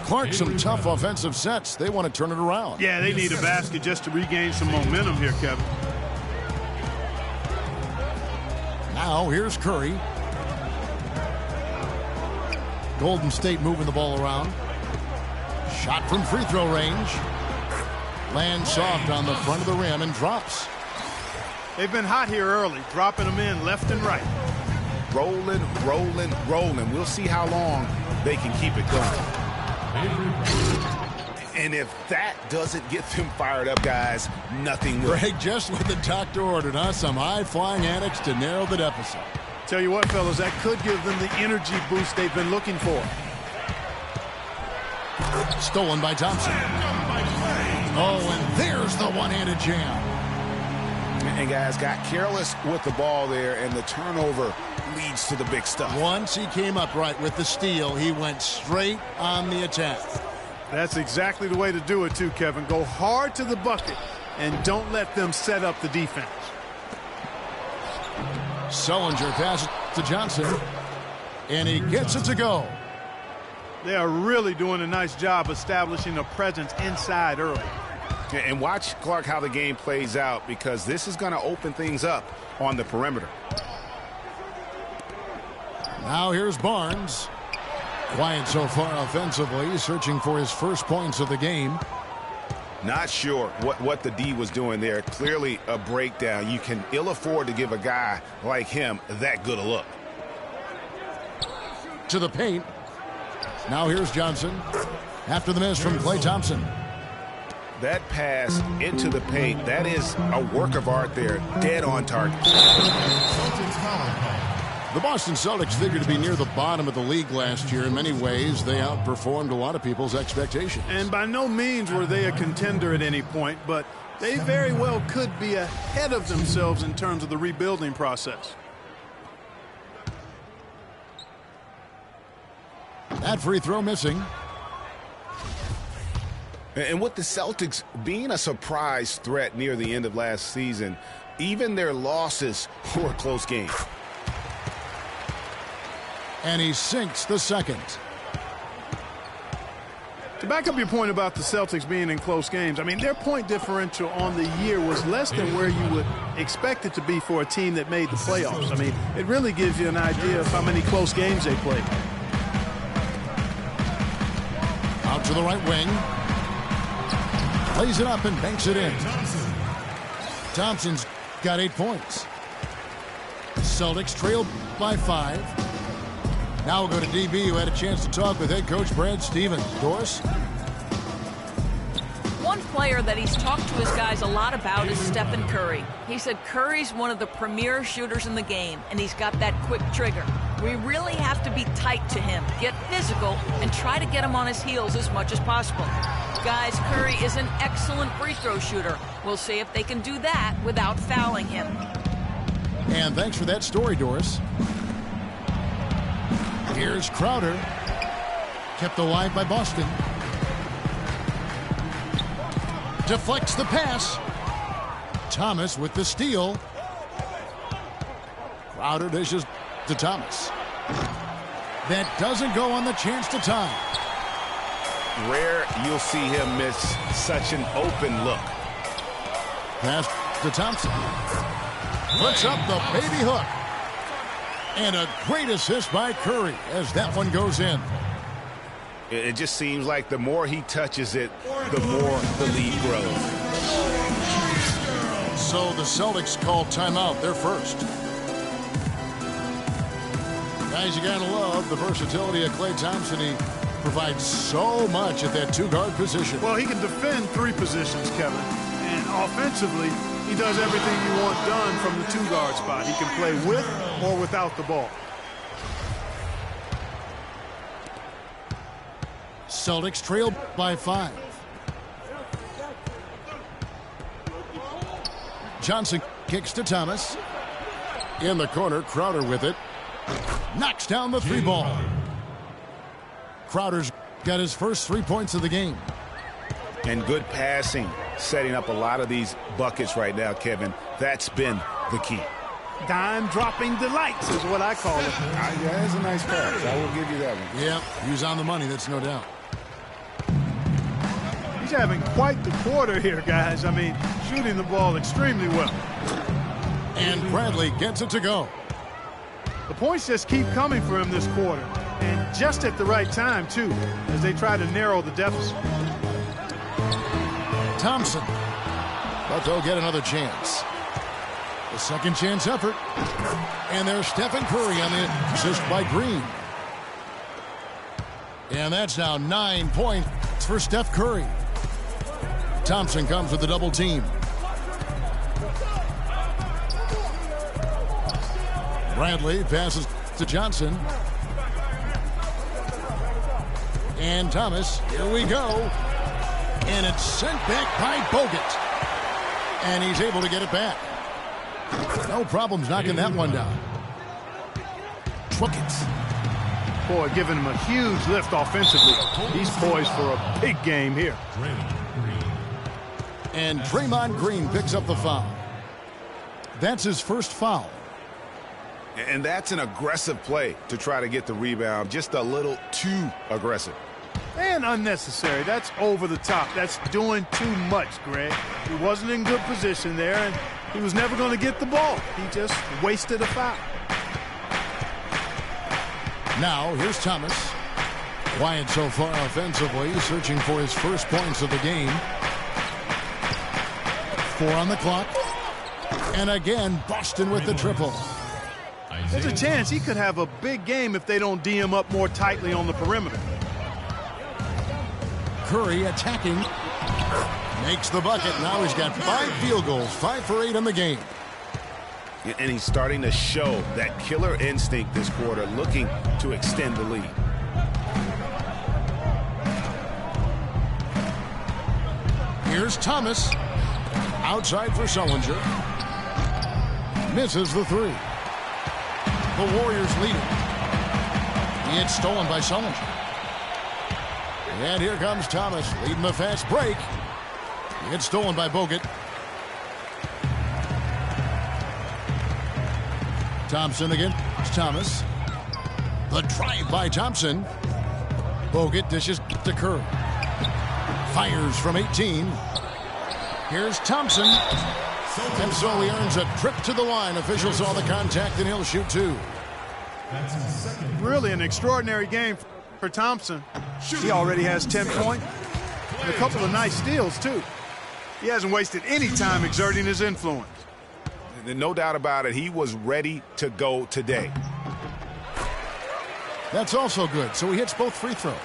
Clark, some tough offensive sets. They want to turn it around. Yeah, they need a basket just to regain some momentum here, Kevin. Now here's Curry. Golden State moving the ball around. Shot from free throw range. Lands soft on the front of the rim and drops. They've been hot here early, dropping them in left and right. Rolling, rolling, rolling. We'll see how long they can keep it going. And if that doesn't get them fired up, guys, nothing will. Greg, just what the doctor ordered, huh? Some high-flying antics to narrow the deficit. Tell you what, fellas, that could give them the energy boost they've been looking for. Stolen by Thompson. Oh, and there's the one-handed jam. And guys got careless with the ball there, and the turnover leads to the big stuff. Once he came up right with the steal, he went straight on the attack. That's exactly the way to do it, too, Kevin. Go hard to the bucket and don't let them set up the defense. Sullinger passes to Johnson, and he gets it to go. They are really doing a nice job establishing a presence inside early. And watch, Clark, how the game plays out, because this is going to open things up on the perimeter. Now here's Barnes. Quiet so far offensively, searching for his first points of the game. Not sure what the D was doing there. Clearly a breakdown. You can ill afford to give a guy like him that good a look. To the paint. Now here's Johnson. After the miss from Klay Thompson. That pass into the paint, that is a work of art there. Dead on target. The Boston Celtics figured to be near the bottom of the league last year. In many ways, they outperformed a lot of people's expectations. And by no means were they a contender at any point, but they very well could be ahead of themselves in terms of the rebuilding process. That free throw missing. And with the Celtics being a surprise threat near the end of last season, even their losses were a close game. And he sinks the second. To back up your point about the Celtics being in close games, I mean, their point differential on the year was less than where you would expect it to be for a team that made the playoffs. I mean, it really gives you an idea of how many close games they played. Out to the right wing. Plays it up and banks it in. Thompson's got 8 points. Celtics trailed by 5. Now we'll go to DB, who had a chance to talk with head coach Brad Stevens. Doris? One player that he's talked to his guys a lot about is Stephen Curry. He said Curry's one of the premier shooters in the game, and he's got that quick trigger. We really have to be tight to him, get physical, and try to get him on his heels as much as possible. Guys, Curry is an excellent free throw shooter. We'll see if they can do that without fouling him. And thanks for that story, Doris. Here's Crowder. Kept alive by Boston. Deflects the pass. Thomas with the steal. Crowder dishes to Thomas. That doesn't go on the chance to tie. Rare you'll see him miss such an open look. Pass to Thompson. Puts up the baby hook. And a great assist by Curry as that one goes in. It just seems like the more he touches it, the more the lead grows. So the Celtics call timeout. They're first. Guys, you gotta love the versatility of Klay Thompson. He provides so much at that two-guard position. Well, he can defend 3 positions, Kevin. And offensively, he does everything you want done from the two-guard spot. He can play with or without the ball. Celtics trail by 5. Johnson kicks to Thomas. In the corner, Crowder with it. Knocks down the 3 ball. Crowder's got his first 3 points of the game. And good passing, setting up a lot of these buckets right now, Kevin. That's been the key. Dime-dropping delights is what I call it. Yeah, that's a nice pass. I will give you that one. Yeah, he was on the money, that's no doubt. He's having quite the quarter here, guys. I mean, shooting the ball extremely well. And Bradley gets it to go. The points just keep coming for him this quarter. And just at the right time, too, as they try to narrow the deficit. Thompson. But they'll get another chance. A second chance effort. And there's Stephen Curry on the assist by Green. And that's now 9 points for Steph Curry. Thompson comes with the double team. Bradley passes to Johnson. And Thomas, here we go. And it's sent back by Bogut. And he's able to get it back. No problems knocking that one down. Truckets. Boy, giving him a huge lift offensively. He's poised for a big game here. And Draymond Green picks up the foul. That's his first foul. And that's an aggressive play to try to get the rebound. Just a little too aggressive. And unnecessary. That's over the top. That's doing too much, Greg. He wasn't in good position there, and he was never going to get the ball. He just wasted a foul. Now, here's Thomas. Quiet so far offensively, searching for his first points of the game. 4 on the clock. And again, Boston with the triple. There's a chance he could have a big game if they don't D him up more tightly on the perimeter. Curry attacking. Makes the bucket. Now he's got 5 field goals, 5 for 8 in the game. And he's starting to show that killer instinct this quarter, looking to extend the lead. Here's Thomas. Outside for Sullinger. Misses the 3. The Warriors lead it. It's stolen by Sullinger. And here comes Thomas, leading the fast break. It's stolen by Bogut. Thompson again. It's Thomas. The drive by Thompson. Bogut dishes to Curry. Fires from 18. Here's Thompson. And so he earns a trip to the line. Officials saw the contact, and he'll shoot 2. Really an extraordinary game for Thompson. He already has 10 points and a couple of nice steals, too. He hasn't wasted any time exerting his influence. No doubt about it, he was ready to go today. That's also good. So he hits both free throws.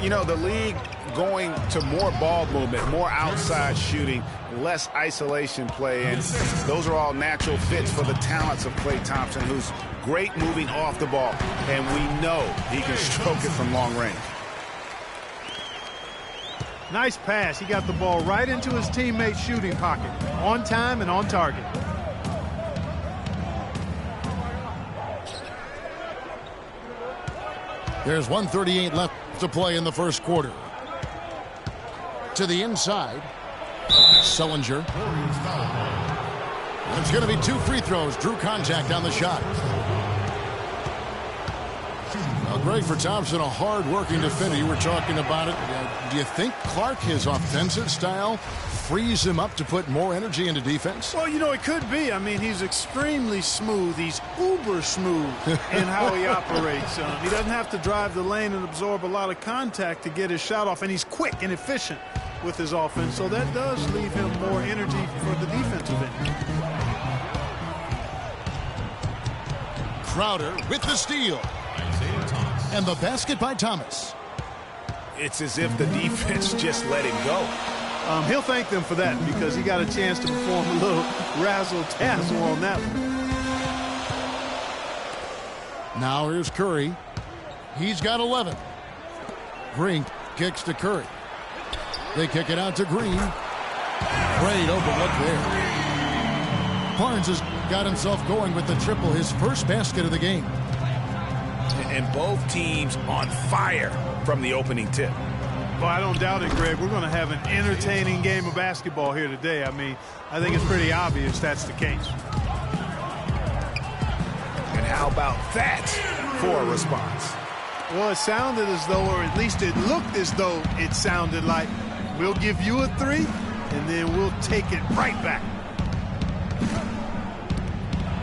You know, the league going to more ball movement, more outside shooting, less isolation play, and those are all natural fits for the talents of Klay Thompson, who's great moving off the ball, and we know he can stroke it from long range. Nice pass. He got the ball right into his teammate's shooting pocket, on time and on target. There's 1:38 left to play in the first quarter. To the inside. Sullinger. It's going to be 2 free throws. Drew contact on the shot. Well, great for Thompson, a hard-working defender. You were talking about it. Do you think Clark, his offensive style, frees him up to put more energy into defense? Well, you know, it could be. I mean, he's extremely smooth. He's uber smooth in how he operates. He doesn't have to drive the lane and absorb a lot of contact to get his shot off, and he's quick and efficient with his offense, so that does leave him more energy for the defensive end. Crowder with the steal. And the basket by Thomas. It's as if the defense just let him go. He'll thank them for that because he got a chance to perform a little razzle-tazzle on that one. Now here's Curry. He's got 11. Green kicks to Curry. They kick it out to Green. Great open look there. Barnes has got himself going with the triple, his first basket of the game. And both teams on fire from the opening tip. Well, I don't doubt it, Greg. We're going to have an entertaining game of basketball here today. I mean, I think it's pretty obvious that's the case. And how about that for a response? Well, it sounded as though, or at least it looked as though it sounded like, we'll give you a 3, and then we'll take it right back.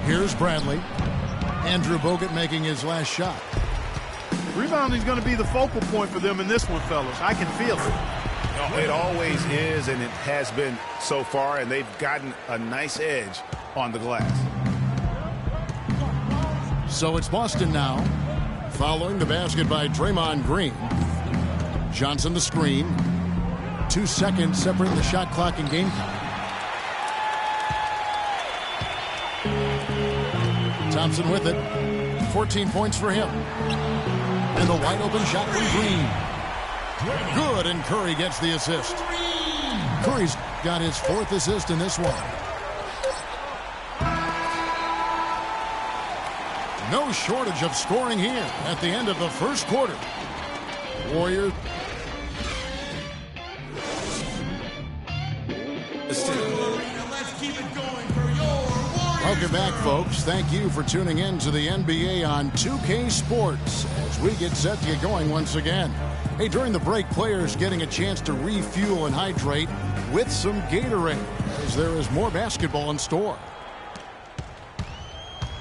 Here's Bradley. Andrew Bogut making his last shot. Rebounding is going to be the focal point for them in this one, fellas. I can feel it. It always is, and it has been so far, and they've gotten a nice edge on the glass. So it's Boston now, following the basket by Draymond Green. Johnson the screen. 2 seconds separating the shot clock and game time. Thompson with it. 14 points for him. And the wide open shot from Green. Good, and Curry gets the assist. Curry's got his 4th assist in this one. No shortage of scoring here at the end of the first quarter. Warriors. Let's keep it going for your Warriors. Welcome back, folks. Thank you for tuning in to the NBA on 2K Sports as we get set to get going once again. Hey, during the break, players getting a chance to refuel and hydrate with some Gatorade as there is more basketball in store.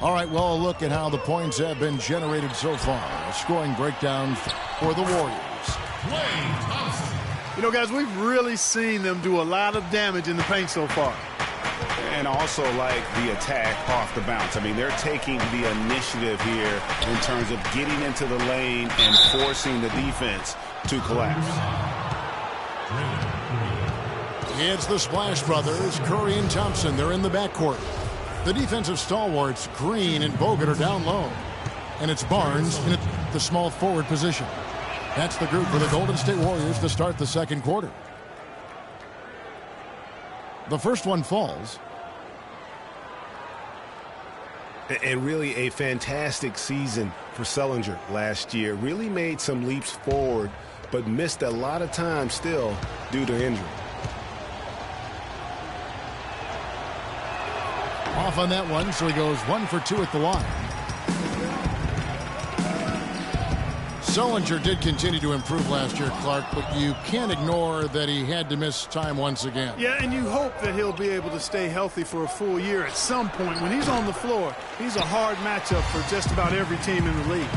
All right, well, a look at how the points have been generated so far. A scoring breakdown for the Warriors. You know, guys, we've really seen them do a lot of damage in the paint so far. And also like the attack off the bounce. I mean, they're taking the initiative here in terms of getting into the lane and forcing the defense to collapse. It's the Splash Brothers, Curry and Thompson. They're in the backcourt. The defensive stalwarts, Green and Bogut, are down low. And it's Barnes in the small forward position. That's the group for the Golden State Warriors to start the second quarter. The first one falls. And really a fantastic season for Sullinger last year. Really made some leaps forward, but missed a lot of time still due to injury. Off on that one, so he goes 1 for 2 at the line. Sullinger did continue to improve last year, Clark, but you can't ignore that he had to miss time once again. Yeah, and you hope that he'll be able to stay healthy for a full year at some point. When he's on the floor, he's a hard matchup for just about every team in the league.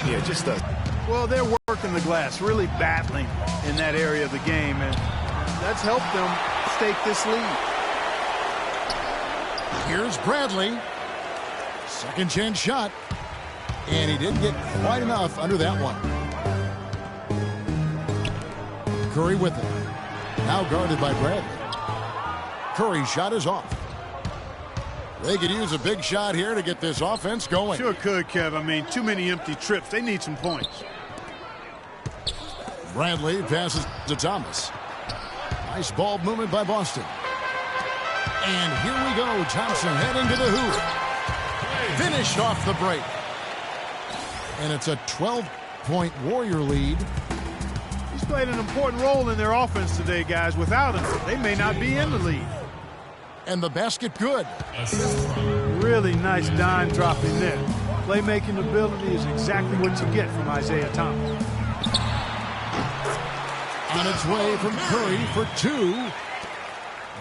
Yeah, just a... Well, they're working the glass, really battling in that area of the game, and that's helped them stake this lead. Here's Bradley. Second chance shot. And he didn't get quite enough under that one. Curry with it. Now guarded by Bradley. Curry's shot is off. They could use a big shot here to get this offense going. Sure could, Kev. I mean, too many empty trips. They need some points. Bradley passes to Thomas. Nice ball movement by Boston. And here we go. Thompson heading to the hoop. Finished off the break. And it's a 12-point Warrior lead. He's played an important role in their offense today, guys. Without him, they may not be in the lead. And the basket good. Really nice dime dropping there. Playmaking ability is exactly what you get from Isaiah Thomas. On its way from Curry for 2.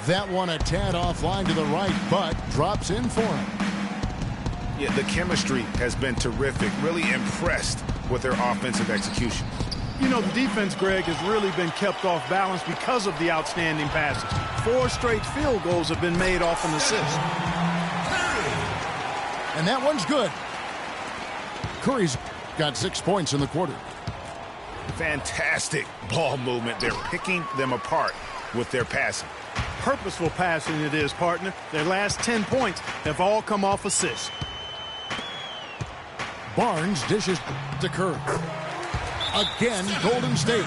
That one a tad offline to the right, but drops in for him. Yeah, the chemistry has been terrific. Really impressed with their offensive execution. You know, the defense, Greg, has really been kept off balance because of the outstanding passes. 4 straight field goals have been made off an assist. And that one's good. Curry's got 6 points in the quarter. Fantastic ball movement. They're picking them apart with their passing. Purposeful passing it is, partner. Their last 10 points have all come off assists. Barnes dishes to Curry. Again, Golden State.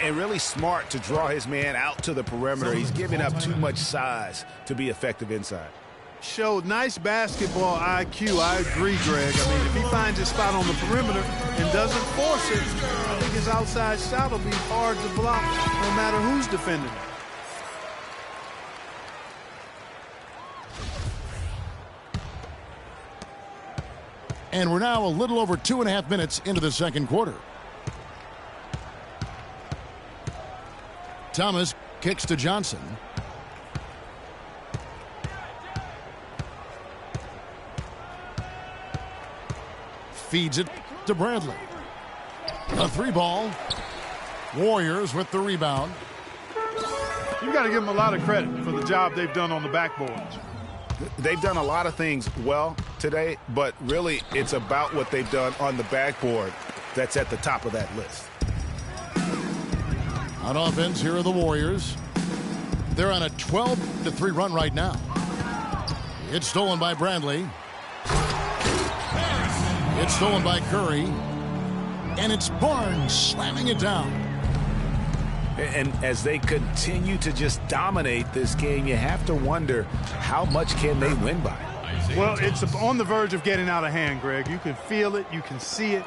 And really smart to draw his man out to the perimeter. He's giving up too much size to be effective inside. Showed nice basketball IQ. I agree, Greg. I mean, if he finds his spot on the perimeter and doesn't force it, I think his outside shot will be hard to block no matter who's defending it. And we're now a little over 2.5 minutes into the second quarter. Thomas kicks to Johnson. Feeds it to Bradley. A 3-ball. Warriors with the rebound. You've got to give them a lot of credit for the job they've done on the backboards. They've done a lot of things well today, but really it's about what they've done on the backboard that's at the top of that list. On offense, here are the Warriors. They're on a 12-3 run right now. It's stolen by Bradley. It's stolen by Curry. And it's Barnes slamming it down. And as they continue to just dominate this game, you have to wonder how much can they win by. Well, it's on the verge of getting out of hand, Greg. You can feel it. You can see it,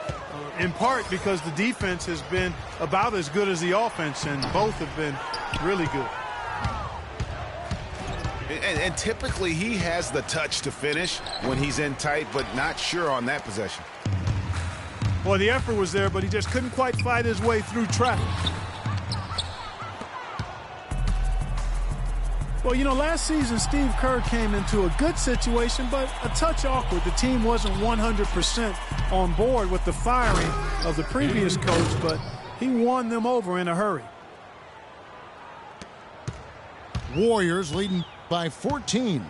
in part because the defense has been about as good as the offense, and both have been really good. And typically he has the touch to finish when he's in tight, but not sure on that possession. Well, the effort was there, but he just couldn't quite fight his way through traffic. Well, you know, last season Steve Kerr came into a good situation, but a touch awkward. The team wasn't 100% on board with the firing of the previous coach, but he won them over in a hurry. Warriors leading by 14.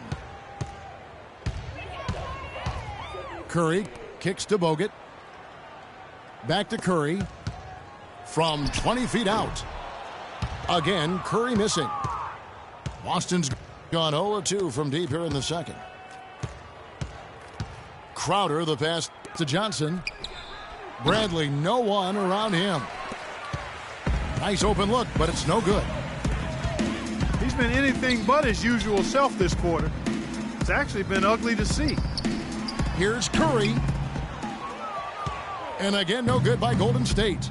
Curry kicks to Bogut. Back to Curry. From 20 feet out. Again, Curry missing. Boston's gone 0-2 from deep here in the second. Crowder, the pass to Johnson. Bradley, no one around him. Nice open look, but it's no good. He's been anything but his usual self this quarter. It's actually been ugly to see. Here's Curry. And again, no good by Golden State.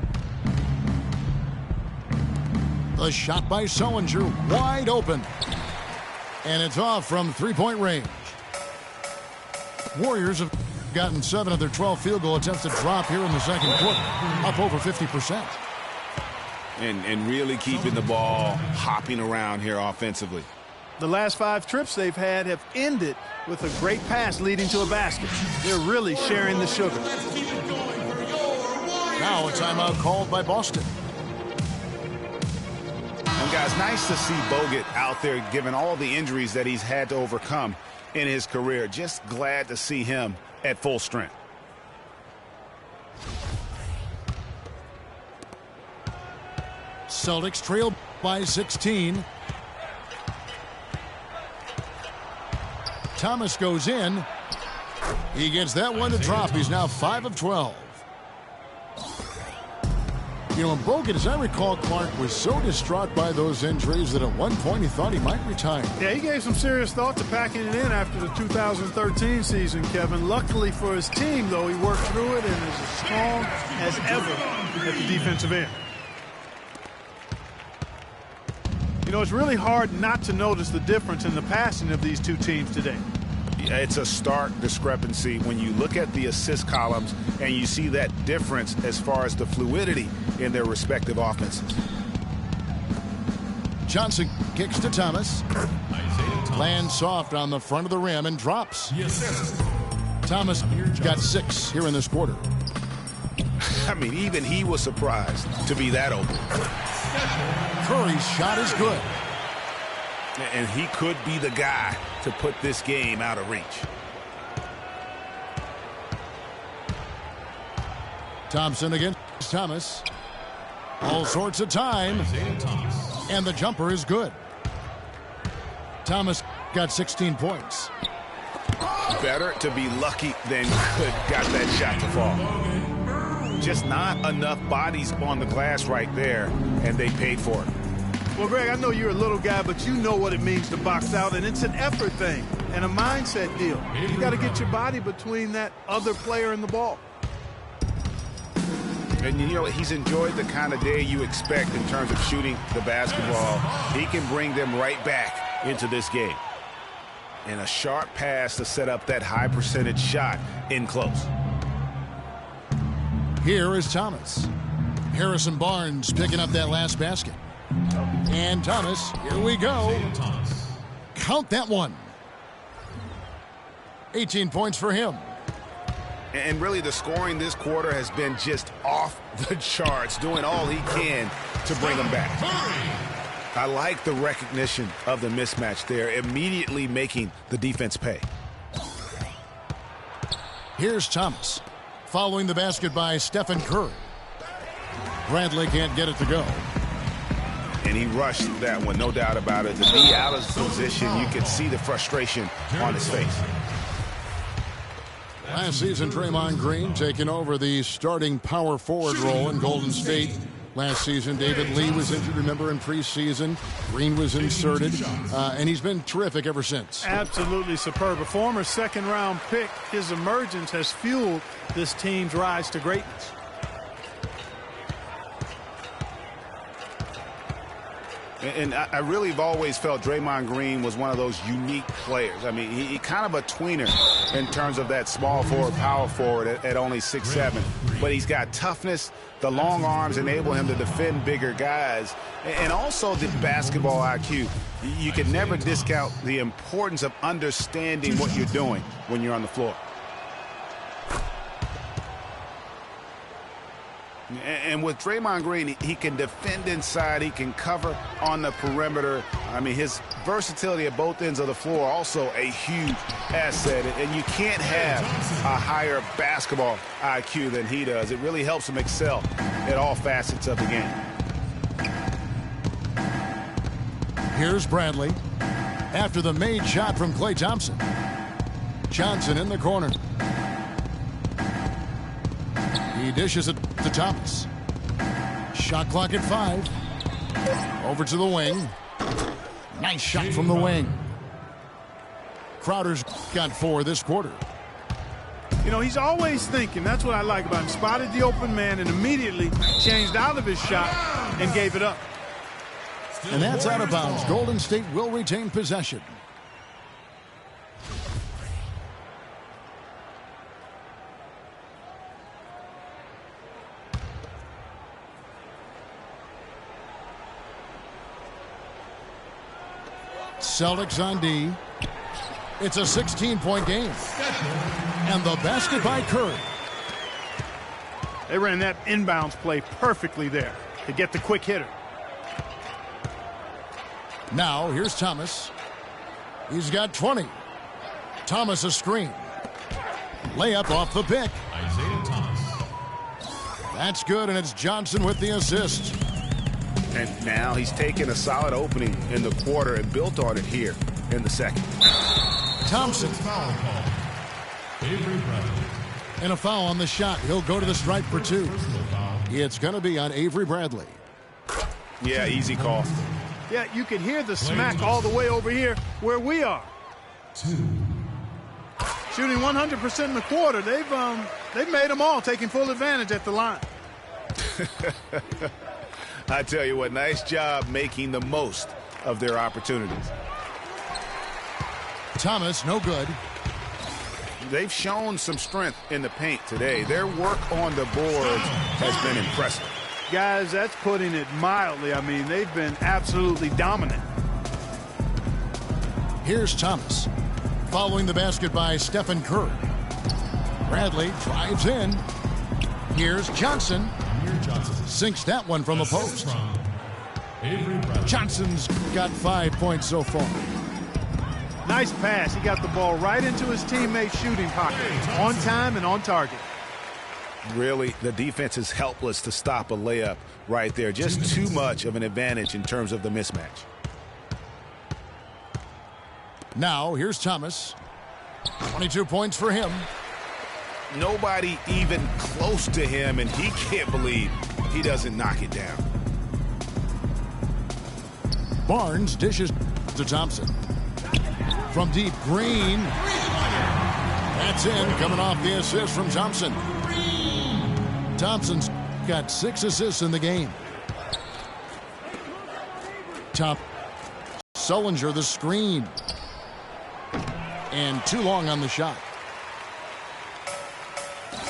The shot by Sullinger, wide open. And it's off from three-point range. Warriors have gotten 7 of their 12 field goal attempts to drop here in the second quarter, up over 50%. And really keeping the ball hopping around here offensively. The last 5 trips they've had have ended with a great pass leading to a basket. They're really sharing the sugar. Now a timeout called by Boston. And guys, nice to see Bogut out there given all the injuries that he's had to overcome in his career. Just glad to see him at full strength. Celtics trail by 16. Thomas goes in. He gets that one to drop. He's now 5 of 12. You know, Bogut, as I recall, Clark was so distraught by those injuries that at one point he thought he might retire. Yeah, he gave some serious thought to packing it in after the 2013 season, Kevin. Luckily for his team, though, he worked through it and is as strong as ever at the defensive end. You know, it's really hard not to notice the difference in the passing of these two teams today. Yeah, it's a stark discrepancy when you look at the assist columns and you see that difference as far as the fluidity in their respective offenses. Johnson kicks to Thomas. Lands soft on the front of the rim and drops. Thomas got 6 here in this quarter. I mean, even he was surprised to be that open. Curry's shot is good. And he could be the guy to put this game out of reach. Thompson against Thomas. All sorts of time. And the jumper is good. Thomas got 16 points. Better to be lucky than good got that shot to fall. Just not enough bodies on the glass right there, and they paid for it. Well, Greg, I know you're a little guy, but you know what it means to box out, and it's an effort thing and a mindset deal. You got to get your body between that other player and the ball. And, you know, he's enjoyed the kind of day you expect in terms of shooting the basketball. He can bring them right back into this game. And a sharp pass to set up that high percentage shot in close. Here is Thomas. Harrison Barnes picking up that last basket. And Thomas, here we go. Count that one. 18 points for him. And really the scoring this quarter has been just off the charts, doing all he can to bring them back. I like the recognition of the mismatch there, immediately making the defense pay. Here's Thomas, following the basket by Stephen Curry. Bradley can't get it to go. And he rushed that one, no doubt about it. To be out of position, you could see the frustration on his face. Last season, Draymond Green taking over the starting power forward role in Golden State Last season, David Lee was injured, remember, in preseason. Green was inserted, and he's been terrific ever since. Absolutely superb. A former second-round pick, his emergence has fueled this team's rise to greatness. And I really have always felt Draymond Green was one of those unique players. I mean, he kind of a tweener in terms of that small forward, power forward at only 6'7". But he's got toughness. The long arms enable him to defend bigger guys. And also the basketball IQ. You can never discount the importance of understanding what you're doing when you're on the floor. And with Draymond Green, he can defend inside. He can cover on the perimeter. I mean, his versatility at both ends of the floor also a huge asset. And you can't have a higher basketball IQ than he does. It really helps him excel at all facets of the game. Here's Bradley after the made shot from Klay Thompson. Johnson in the corner. He dishes it to Thomas. Shot clock at 5. Over to the wing. Nice shot from the wing. Crowder's got 4 this quarter. You know, he's always thinking. That's what I like about him. Spotted the open man and immediately changed out of his shot and gave it up. And that's out of bounds. Golden State will retain possession. Celtics on D. It's a 16-point game. And the basket by Curry. They ran that inbounds play perfectly there to get the quick hitter. Now, here's Thomas. He's got 20. Thomas a screen. Layup off the pick. Isaiah Thomas. That's good, and it's Johnson with the assist. And now he's taken a solid opening in the quarter and built on it here in the second. Thompson. Foul call. Avery Bradley. And a foul on the shot. He'll go to the stripe for 2. It's going to be on Avery Bradley. Yeah, easy call. Yeah, you can hear the smack all the way over here where we are. 2. Shooting 100% in the quarter. They've made them all, taking full advantage at the line. I tell you what, nice job making the most of their opportunities. Thomas, no good. They've shown some strength in the paint today. Their work on the boards has been impressive. Guys, that's putting it mildly. I mean, they've been absolutely dominant. Here's Thomas. Following the basket by Stephen Curry. Bradley drives in. Here's Johnson. Sinks that one from the post. Johnson's got 5 points so far. Nice pass. He got the ball right into his teammate's shooting pocket. On time and on target. Really, the defense is helpless to stop a layup right there. Just too much of an advantage in terms of the mismatch. Now, here's Thomas. 22 points for him. Nobody even close to him, and he can't believe he doesn't knock it down. Barnes dishes to Thompson. From deep, Green. That's in, coming off the assist from Thompson. Thompson's got 6 assists in the game. Top. Sullinger the screen. And too long on the shot.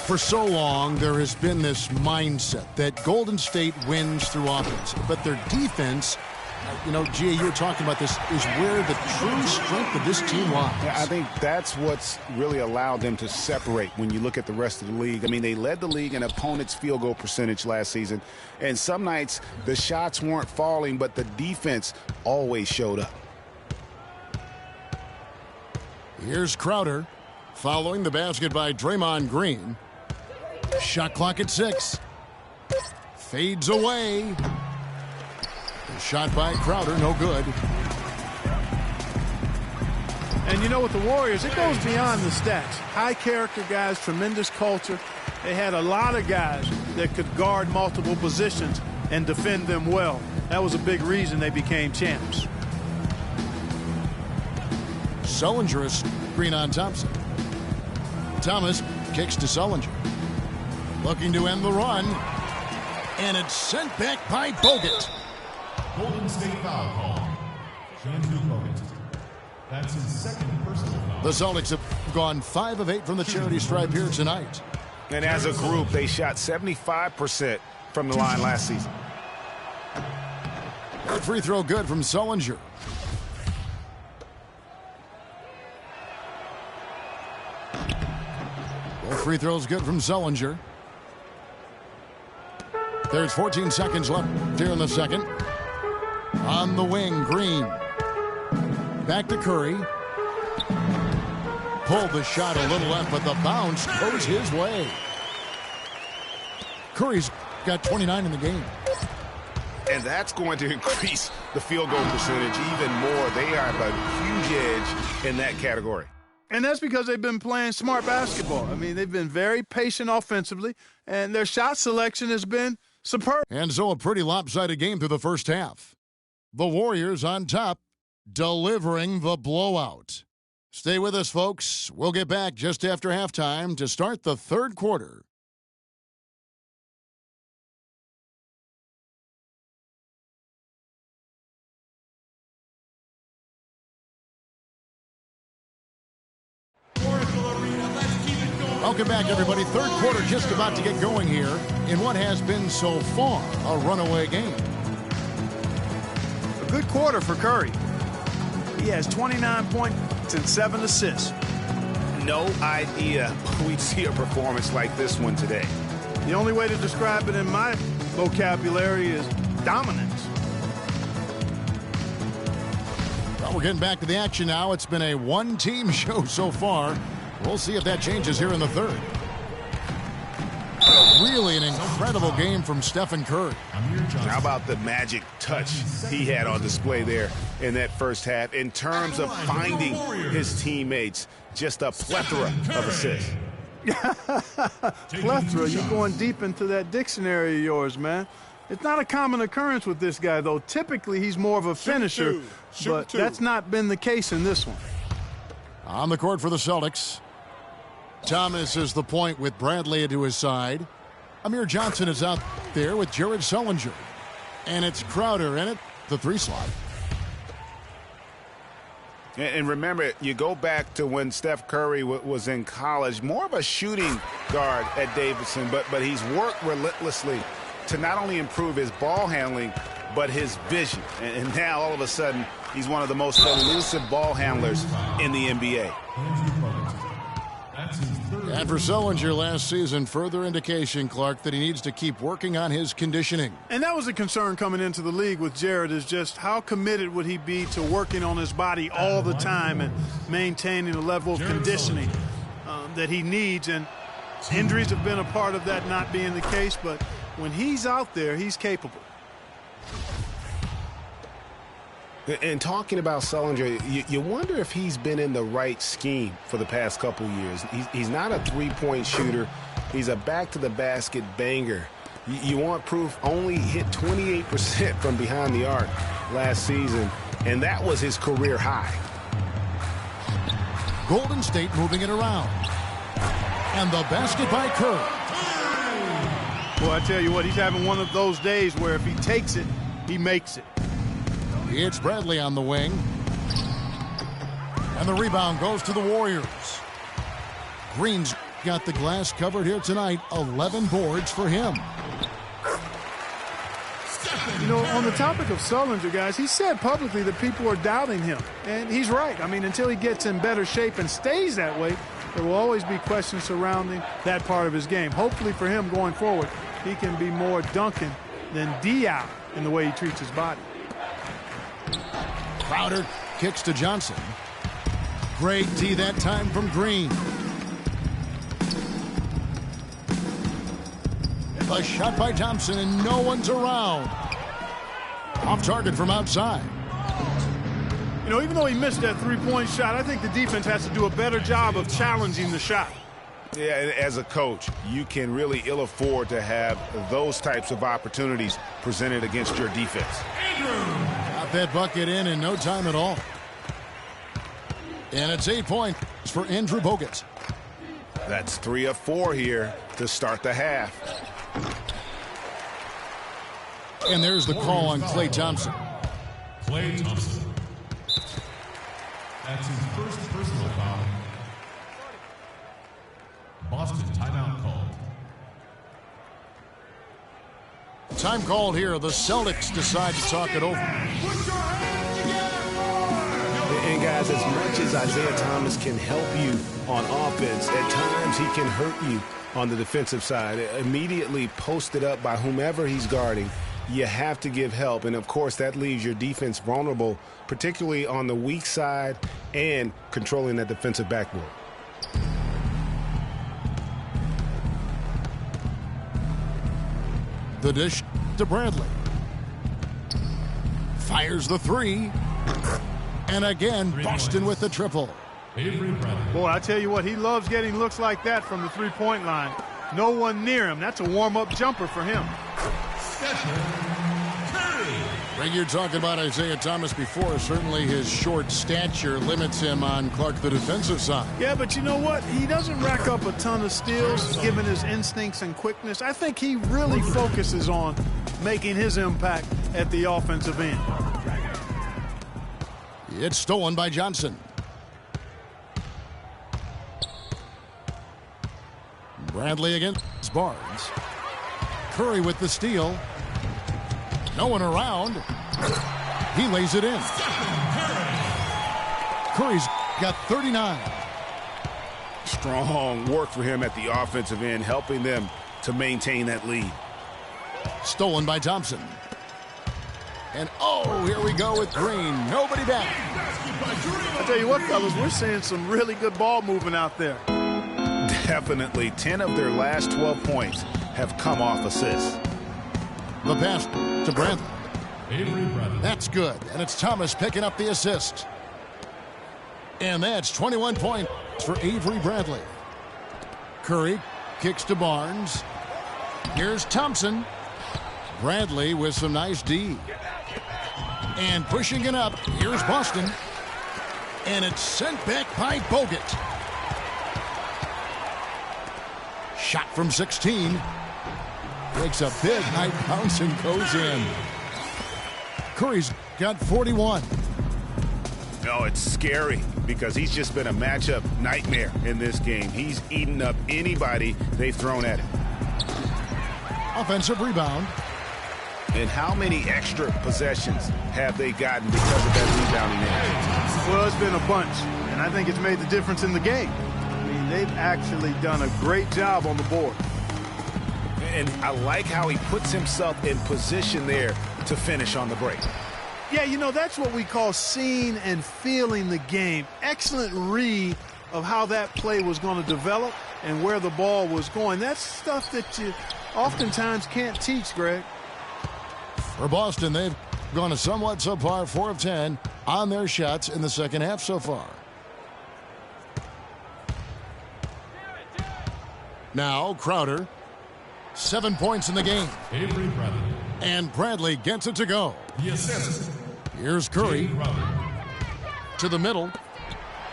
For so long, there has been this mindset that Golden State wins through offense, but their defense, you know, Gia, you were talking about this, is where the true strength of this team lies. Yeah, I think that's what's really allowed them to separate when you look at the rest of the league. I mean, they led the league in opponents' field goal percentage last season, and some nights the shots weren't falling, but the defense always showed up. Here's Crowder, following the basket by Draymond Green. Shot clock at 6. Fades away. The shot by Crowder, no good. And you know, with the Warriors, it goes beyond the stats. High character guys, tremendous culture. They had a lot of guys that could guard multiple positions. and defend them well. That was a big reason they became champs. Sullinger is screen on Thompson. Thomas kicks to Sullinger. Looking to end the run. And it's sent back by Bogut. Golden State foul call. Andrew Bogut. That's his second personal foul. The Celtics have gone 5 of 8 from the charity stripe here tonight. And as a group, they shot 75% from the line last season. That free throw good from Sullinger. Both free throws good from Sullinger. There's 14 seconds left here in the second. On the wing, Green. Back to Curry. Pulled the shot a little left, but the bounce goes his way. Curry's got 29 in the game. And that's going to increase the field goal percentage even more. They have a huge edge in that category. And that's because they've been playing smart basketball. I mean, they've been very patient offensively, and their shot selection has been superb. And so a pretty lopsided game through the first half. The Warriors on top, delivering the blowout. Stay with us, folks. We'll get back just after halftime to start the third quarter. Welcome back, everybody. Third quarter just about to get going here in what has been so far a runaway game. A good quarter for Curry. He has 29 points and 7 assists. No idea we'd see a performance like this one today. The only way to describe it in my vocabulary is dominance. Well, we're getting back to the action now. It's been a one-team show so far. We'll see if that changes here in the third. Really an incredible game from Stephen Curry. How about the magic touch he had on display there in that first half in terms of finding his teammates? Just a plethora of assists. Plethora, you're going deep into that dictionary of yours, man. It's not a common occurrence with this guy, though. Typically, he's more of a finisher, but that's not been the case in this one. On the court for the Celtics, Thomas is the point with Bradley to his side. Amir Johnson is out there with Jared Sullinger. And it's Crowder in it, the 3 slot. And remember, you go back to when Steph Curry was in college, more of a shooting guard at Davidson, but he's worked relentlessly to not only improve his ball handling, but his vision. And now, all of a sudden, he's one of the most elusive ball handlers in the NBA. And for Sullinger last season, further indication, Clark, that he needs to keep working on his conditioning. And that was a concern coming into the league with Jared, is just how committed would he be to working on his body all the time and maintaining the level of conditioning that he needs. And injuries have been a part of that not being the case, but when he's out there, he's capable. And talking about Sullinger, you wonder if he's been in the right scheme for the past couple years. He's not a three-point shooter. He's a back-to-the-basket banger. You want proof? Only hit 28% from behind the arc last season, and that was his career high. Golden State moving it around. And the basket by Curry. Well, I tell you what, he's having one of those days where if he takes it, he makes it. It's Bradley on the wing. And the rebound goes to the Warriors. Green's got the glass covered here tonight. 11 boards for him. You know, on the topic of Sullinger, guys, he said publicly that people are doubting him. And he's right. I mean, until he gets in better shape and stays that way, there will always be questions surrounding that part of his game. Hopefully for him going forward, he can be more Duncan than Diop in the way he treats his body. Crowder kicks to Johnson. Great D that time from Green. A shot by Thompson, and no one's around. Off target from outside. You know, even though he missed that three-point shot, I think the defense has to do a better job of challenging the shot. Yeah, as a coach, you can really ill afford to have those types of opportunities presented against your defense. Got that bucket in no time at all. And it's 8 points for Andrew Bogut. That's 3 of 4 here to start the half. And there's the call on Klay Thompson. Klay Thompson. That's his first personal foul. Boston timeout called. Time called here. The Celtics decide to talk it over. And guys, as much as Isaiah Thomas can help you on offense, at times he can hurt you on the defensive side. Immediately posted up by whomever he's guarding, you have to give help. And, of course, that leaves your defense vulnerable, particularly on the weak side and controlling that defensive backboard. The dish to Bradley. Fires the three. And again, Boston with the triple. Boy, I tell you what, he loves getting looks like that from the three-point line. No one near him. That's a warm-up jumper for him. Greg, you're talking about Isaiah Thomas before. Certainly his short stature limits him on Clark, the defensive side. Yeah, but you know what? He doesn't rack up a ton of steals, given his instincts and quickness. I think he really focuses on making his impact at the offensive end. It's stolen by Johnson. Bradley against Barnes. Curry with the steal. No one around. He lays it in. Curry's got 39. Strong work for him at the offensive end, helping them to maintain that lead. Stolen by Thompson. And oh, here we go with Green. Nobody back. I tell you what, fellas, we're seeing some really good ball movement out there. Definitely. 10 of their last 12 points have come off assists. The pass to Bradley. That's good. And it's Thomas picking up the assist. And that's 21 points for Avery Bradley. Curry kicks to Barnes. Here's Thompson. Bradley with some nice D. And pushing it up. Here's Boston. And it's sent back by Bogut. Shot from 16. Takes a big high bounce and goes in. Curry's got 41. No, it's scary because he's just been a matchup nightmare in this game. He's eaten up anybody they've thrown at him. Offensive rebound. And how many extra possessions have they gotten because of that rebounding edge? Well, it's been a bunch, and I think it's made the difference in the game. I mean, they've actually done a great job on the board. And I like how he puts himself in position there to finish on the break. Yeah, you know, that's what we call seeing and feeling the game. Excellent read of how that play was going to develop and where the ball was going. That's stuff that you oftentimes can't teach, Greg. For Boston, they've gone a somewhat subpar 4 of 10 on their shots in the second half so far. Now Crowder, 7 points in the game. Avery Bradley. And Bradley gets it to go. Yes. Here's Curry to the middle.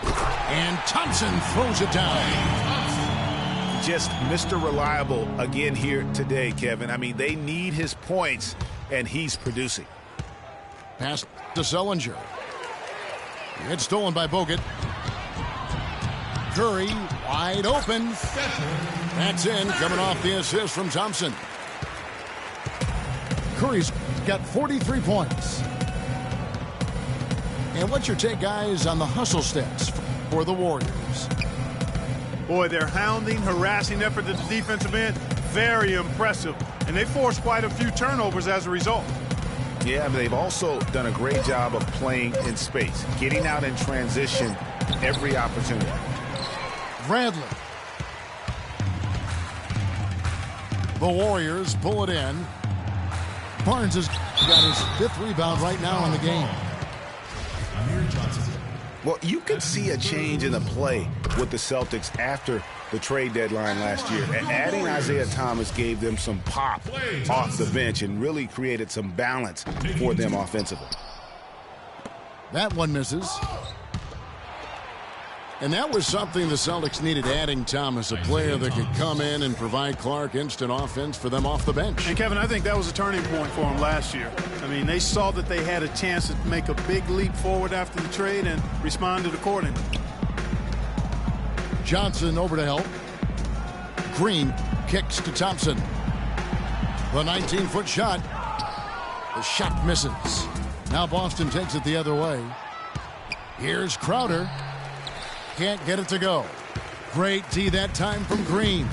And Thompson throws it down. Just Mr. Reliable again here today, Kevin. I mean, they need his points, and he's producing. Pass to Sellinger. It's stolen by Bogut. Curry wide open. That's in, coming off the assist from Thompson. Curry's got 43 points. And what's your take, guys, on the hustle stats for the Warriors? Boy, their hounding, harassing effort at the defensive end, very impressive. And they forced quite a few turnovers as a result. Yeah, but they've also done a great job of playing in space, getting out in transition every opportunity. Bradley. The Warriors pull it in. Barnes has got his 5th rebound right now in the game. Amir Johnson. Well, you could see a change in the play with the Celtics after the trade deadline last year. Adding Isaiah Thomas gave them some pop off the bench and really created some balance for them offensively. That one misses. And that was something the Celtics needed, adding Thomas, a player that could come in and provide Clark instant offense for them off the bench. And, Kevin, I think that was a turning point for them last year. I mean, they saw that they had a chance to make a big leap forward after the trade and responded accordingly. Johnson over to help. Green kicks to Thompson. The 19-foot shot. The shot misses. Now Boston takes it the other way. Here's Crowder. Can't get it to go. Great D that time from Green.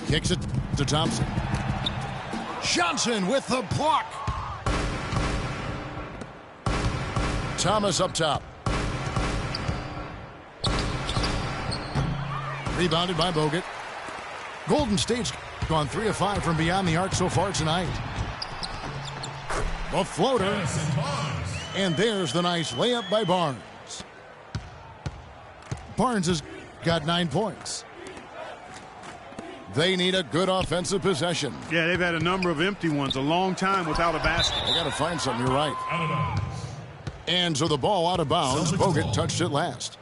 Kicks it to Thompson. Johnson with the block. Thomas up top. Rebounded by Bogut. Golden State's gone 3 of 5 from beyond the arc so far tonight. A floater. And there's the nice layup by Barnes. Barnes has got 9 points. They need a good offensive possession. Yeah, they've had a number of empty ones, a long time without a basket. They got to find something, you're right. And so the ball out of bounds. Bogut touched it last.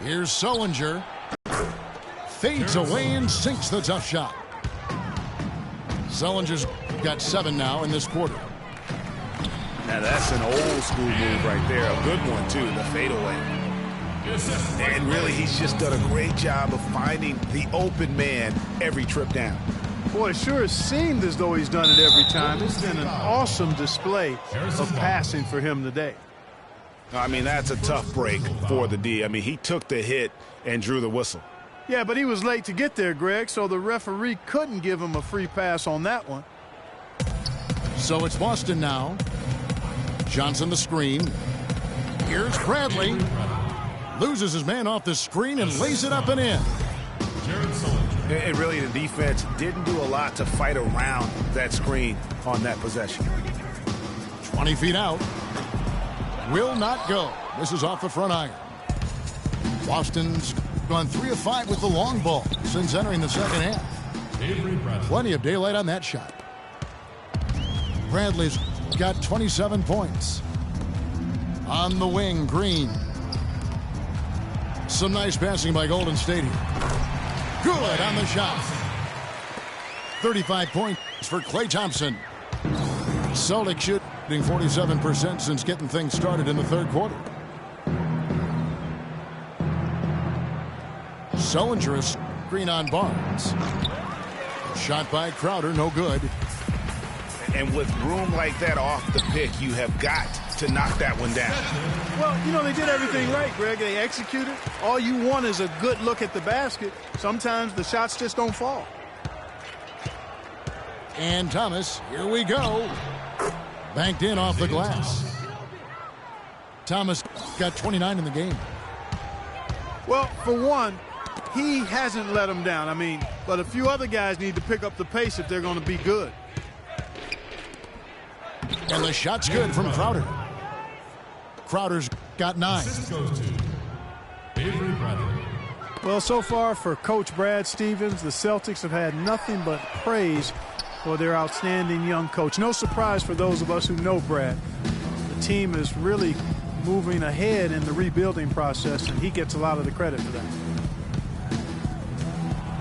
Here's Sullinger. Fades away and sinks the tough shot. Sullinger's got 7 now in this quarter. Now that's an old school move right there. A good one, too, the fadeaway. And really, he's just done a great job of finding the open man every trip down. Boy, it sure has seemed as though he's done it every time. It's been an awesome display of passing for him today. I mean, that's a tough break for the D. I mean, he took the hit and drew the whistle. Yeah, but he was late to get there, Greg, so the referee couldn't give him a free pass on that one. So it's Boston now. Johnson the screen. Here's Bradley. Loses his man off the screen and lays it up and in. And really, the defense didn't do a lot to fight around that screen on that possession. 20 feet out. Will not go. This is off the front iron. Boston's gone 3 of 5 with the long ball since entering the second half. Plenty of daylight on that shot. Bradley's got 27 points. On the wing, Green. Some nice passing by Golden State here. Good on the shot. 35 points for Klay Thompson. Celtics shooting 47% since getting things started in the third quarter. Sullinger is screen on Barnes. Shot by Crowder, no good. And with room like that off the pick, you have got to knock that one down. Well, you know, they did everything right, Greg. They executed. All you want is a good look at the basket. Sometimes the shots just don't fall. And Thomas, here we go. Banked in off the glass. Thomas got 29 in the game. Well, for one, he hasn't let them down. I mean, but a few other guys need to pick up the pace if they're going to be good. And the shot's good from Crowder. Crowder's got 9. Well, so far for Coach Brad Stevens, the Celtics have had nothing but praise for their outstanding young coach. No surprise for those of us who know Brad. The team is really moving ahead in the rebuilding process, and he gets a lot of the credit for that.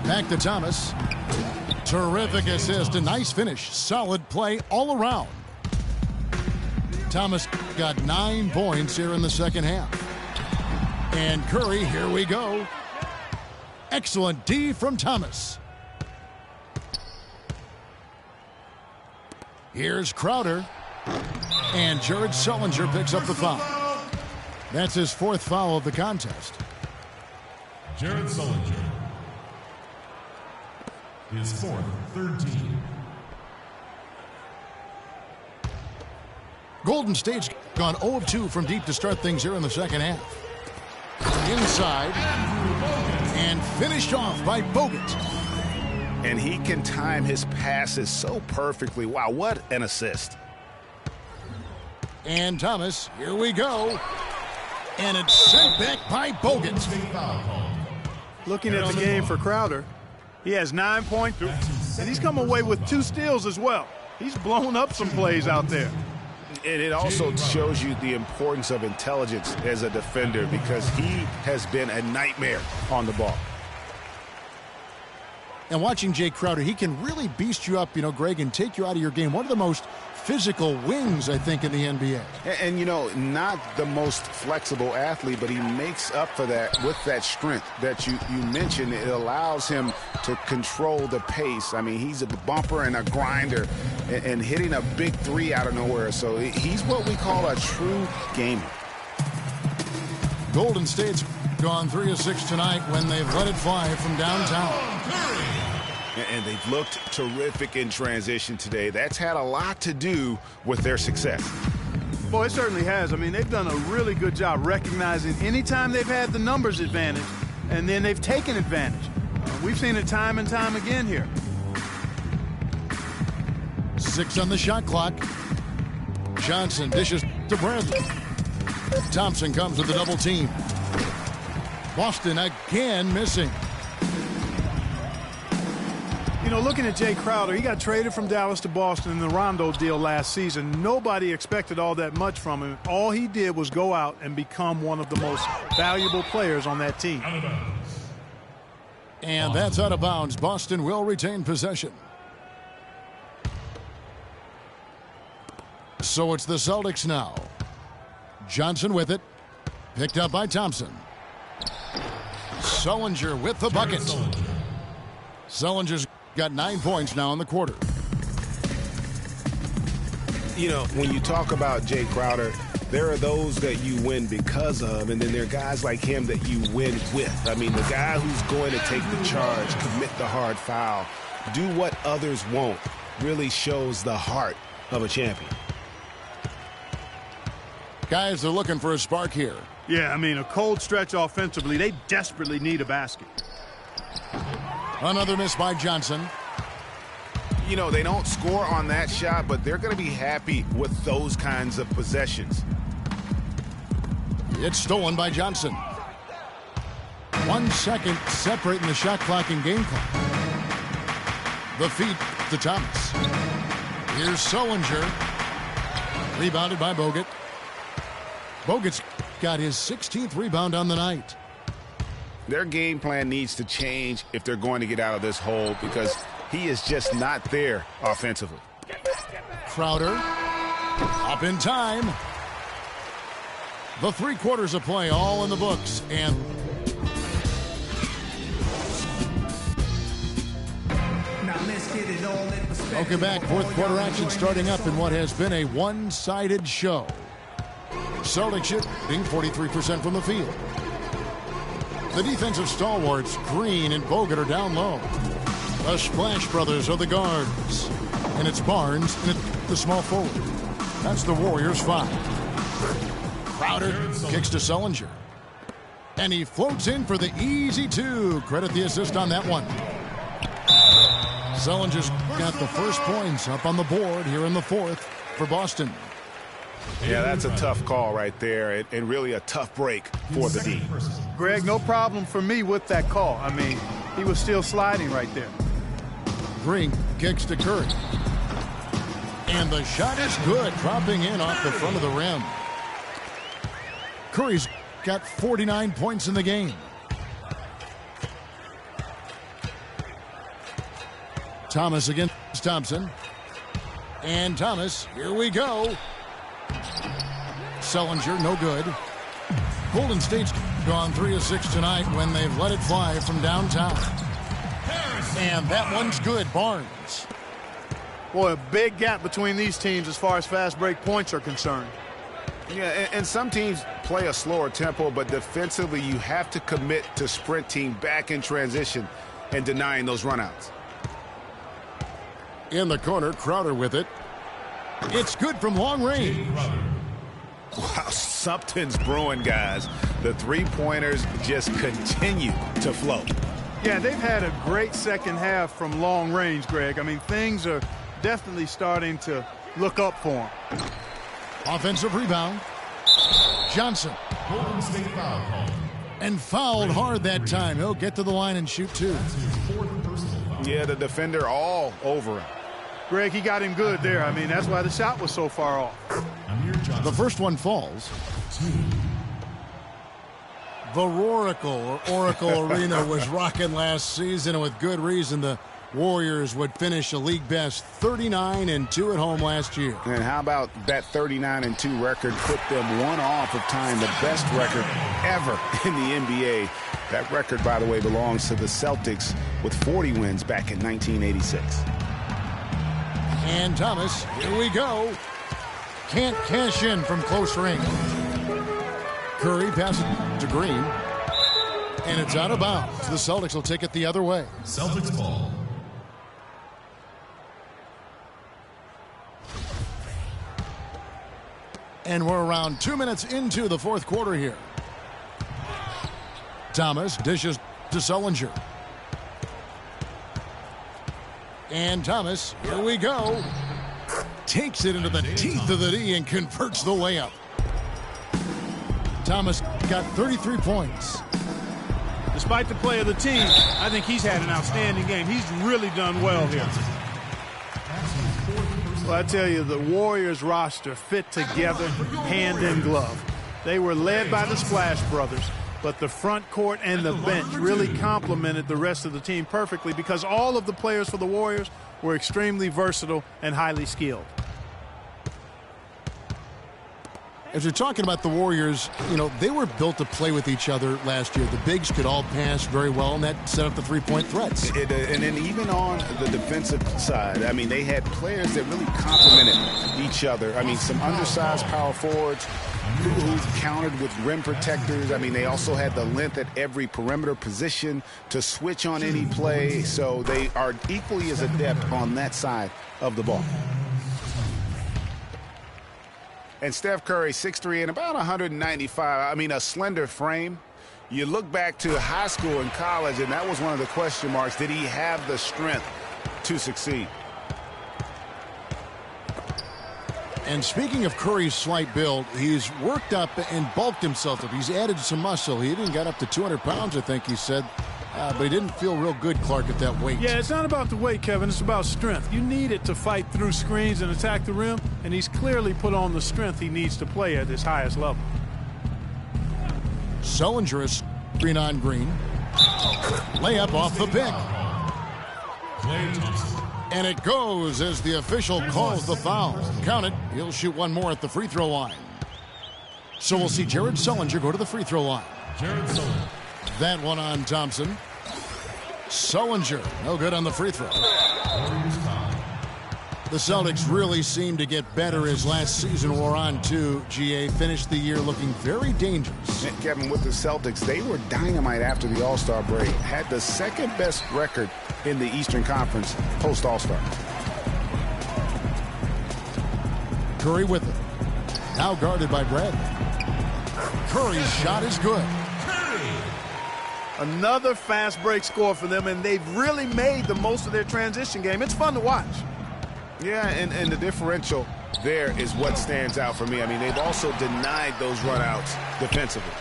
Back to Thomas. Terrific assist, a nice finish. Solid play all around. Thomas got 9 points here in the second half. And Curry, here we go. Excellent D from Thomas. Here's Crowder. And Jared Sullinger picks up the foul. That's his 4th foul of the contest. Jared Sullinger. His 4th, 13. Golden State's gone 0 of 2 from deep to start things here in the second half. Inside. And finished off by Bogut. and he can time his passes so perfectly. Wow, what an assist. And Thomas, here we go. And it's sent back by Bogut. Looking at the game for Crowder, he has 9 points, and he's come away with 2 steals as well. He's blown up some plays out there. And it also shows you the importance of intelligence as a defender, because he has been a nightmare on the ball. And watching Jay Crowder, he can really beast you up, Greg, and take you out of your game. One of the most physical wings, I think, in the NBA. And not the most flexible athlete, but he makes up for that with that strength that you mentioned. It allows him to control the pace. I mean, he's a bumper and a grinder and hitting a big three out of nowhere. So he's what we call a true gamer. Golden State's gone 3 of 6 tonight when they've let it fly from downtown. And they've looked terrific in transition today. That's had a lot to do with their success. Boy, it certainly has. I mean, they've done a really good job recognizing anytime they've had the numbers advantage, and then they've taken advantage. We've seen it time and time again here. 6 on the shot clock. Johnson dishes to Bradley. Thompson comes with the double team. Boston again missing. Looking at Jay Crowder, he got traded from Dallas to Boston in the Rondo deal last season. Nobody expected all that much from him. All he did was go out and become one of the most valuable players on that team. And that's out of bounds. Boston will retain possession. So it's the Celtics now. Johnson with it. Picked up by Thompson. Sullinger with the bucket. Sullinger's got 9 points now in the quarter. When you talk about Jay Crowder, there are those that you win because of, and then there are guys like him that you win with. I mean, the guy who's going to take the charge, commit the hard foul, do what others won't, really shows the heart of a champion. Guys, they're looking for a spark here. Yeah, I mean, a cold stretch offensively. They desperately need a basket. Another miss by Johnson. They don't score on that shot, but they're going to be happy with those kinds of possessions. It's stolen by Johnson. 1 second separating the shot clock and game clock. The feed to Thomas. Here's Sullinger. Rebounded by Bogut. Bogut's got his 16th rebound on the night. Their game plan needs to change if they're going to get out of this hole, because he is just not there offensively. Crowder up in time. The 3 quarters of play all in the books. And welcome back. 4th quarter action starting up in what has been a one-sided show. Celtics shooting 43% from the field. The defensive stalwarts, Green and Bogut, are down low. The Splash Brothers are the guards. And it's Barnes and it's the small forward. That's the Warriors 5. Crowder kicks to Sullinger. And he floats in for the easy 2. Credit the assist on that one. Sullinger's got the first points up on the board here in the 4th for Boston. Yeah, that's a tough call right there, and really a tough break for the D. Greg, no problem for me with that call. I mean, he was still sliding right there. Green kicks to Curry. And the shot is good, dropping in off the front of the rim. Curry's got 49 points in the game. Thomas against Thompson. And Thomas, here we go. Sullinger, no good. Golden State's gone 3 of 6 tonight when they've let it fly from downtown. And that one's good, Barnes. Boy, a big gap between these teams as far as fast break points are concerned. Yeah, and some teams play a slower tempo, but defensively you have to commit to sprinting back in transition and denying those runouts. In the corner, Crowder with it. It's good from long range. Wow, something's brewing, guys. The 3-pointers just continue to flow. Yeah, they've had a great second half from long range, Greg. I mean, things are definitely starting to look up for them. Offensive rebound. Johnson. Golden State foul call. And fouled hard that time. He'll get to the line and shoot two. That's his fourth personal foul. Yeah, the defender all over him. Greg, he got him good there. I mean, that's why the shot was so far off. Amir Johnson. The first one falls. 2. The Roracle, or Oracle Arena, was rocking last season, and with good reason. The Warriors would finish a league best 39-2 at home last year. And how about that 39-2 record put them one off of tying the best record ever in the NBA. That record, by the way, belongs to the Celtics with 40 wins back in 1986. And Thomas, here we go. Can't cash in from close range. Curry passes to Green. And it's out of bounds. The Celtics will take it the other way. Celtics ball. And we're around 2 minutes into the fourth quarter here. Thomas dishes to Sullinger. And Thomas, here we go. Takes it into the teeth of the D and converts the layup. Thomas got 33 points. Despite the play of the team, I think he's had an outstanding game. He's really done well here. Well, I tell you, the Warriors roster fit together hand in glove. They were led by the Splash Brothers, but the front court and the bench really complemented the rest of the team perfectly because all of the players for the Warriors were extremely versatile and highly skilled. As you're talking about the Warriors, you know, they were built to play with each other last year. The bigs could all pass very well, and that set up the three-point threats. And then even on the defensive side, I mean, they had players that really complemented each other. I mean, some undersized power forwards who countered with rim protectors. I mean, they also had the length at every perimeter position to switch on any play. So they are equally as adept on that side of the ball. And Steph Curry, 6'3" and about 195. I mean, a slender frame. You look back to high school and college, and that was one of the question marks. Did he have the strength to succeed? And speaking of Curry's slight build, he's worked up and bulked himself up. He's added some muscle. He even got up to 200 pounds, I think he said. But he didn't feel real good, Clark, at that weight. Yeah, it's not about the weight, Kevin. It's about strength. You need it to fight through screens and attack the rim, and he's clearly put on the strength he needs to play at his highest level. Sullinger is screen on Green. Layup off the pick. And it goes as the official calls the foul. Count it. He'll shoot one more at the free throw line. So we'll see Jared Sullinger go to the free throw line. Jared Sullinger. That one on Thompson. Sullinger, no good on the free throw. The Celtics really seemed to get better as last season wore on, too. GA finished the year looking very dangerous. And Kevin, with the Celtics, they were dynamite after the All-Star break. Had the second best record in the Eastern Conference post-All-Star. Curry with it. Now guarded by Bradley. Curry's shot is good. Another fast break score for them, and they've really made the most of their transition game. It's fun to watch. Yeah, and the differential there is what stands out for me. I mean, they've also denied those runouts defensively.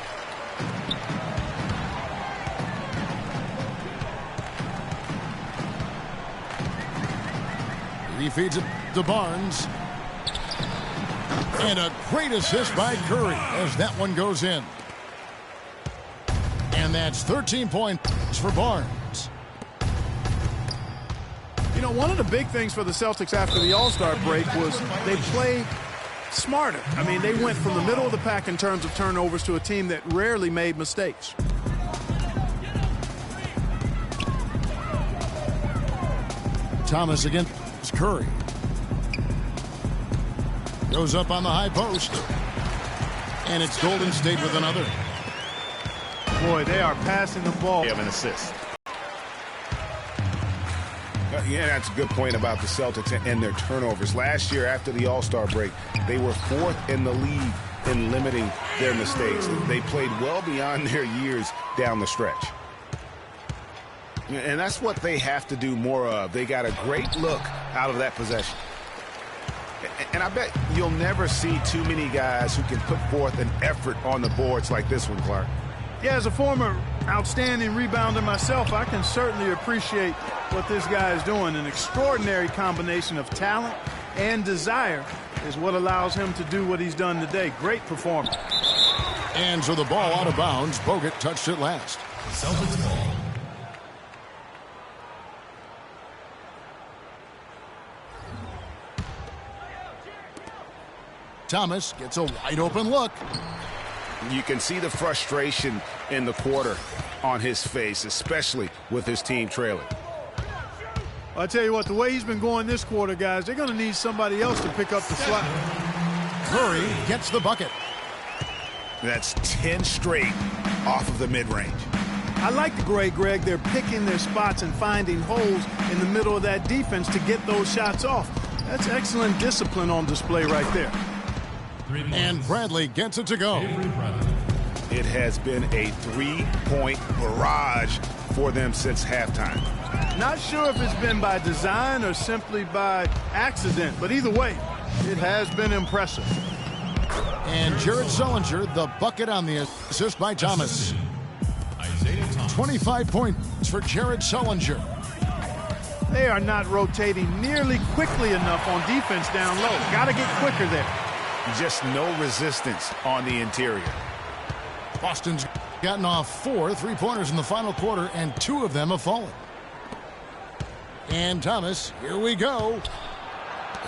He feeds it to Barnes. And a great assist by Curry as that one goes in. And that's 13 points for Barnes. You know, one of the big things for the Celtics after the All-Star break was they played smarter. I mean, they went from the middle of the pack in terms of turnovers to a team that rarely made mistakes. Thomas against Curry. Goes up on the high post. And it's Golden State with another. Boy, they are passing the ball. They have an assist. Yeah, that's a good point about the Celtics and their turnovers. Last year, after the All-Star break, they were fourth in the league in limiting their mistakes. They played well beyond their years down the stretch. And that's what they have to do more of. They got a great look out of that possession. And I bet you'll never see too many guys who can put forth an effort on the boards like this one, Clark. Yeah, as a former outstanding rebounder myself, I can certainly appreciate what this guy is doing. An extraordinary combination of talent and desire is what allows him to do what he's done today. Great performance. And so the ball out of bounds. Bogut touched it last. Celtics ball. Thomas gets a wide open look. You can see the frustration in the quarter on his face, especially with his team trailing. I'll tell you what, the way he's been going this quarter, guys, they're going to need somebody else to pick up the slack. Curry gets the bucket. That's 10 straight off of the mid-range. I like the grade, Greg. They're picking their spots and finding holes in the middle of that defense to get those shots off. That's excellent discipline on display right there. And Bradley gets it to go. It has been a three-point barrage for them since halftime. Not sure if it's been by design or simply by accident, but either way, it has been impressive. And Jared Sullinger, the bucket on the assist by Thomas. 25 points for Jared Sullinger. They are not rotating nearly quickly enough on defense down low. Got to get quicker there. Just no resistance on the interior. Boston's gotten off 4 3-pointers in the final quarter, and 2 of them have fallen. And Thomas, here we go.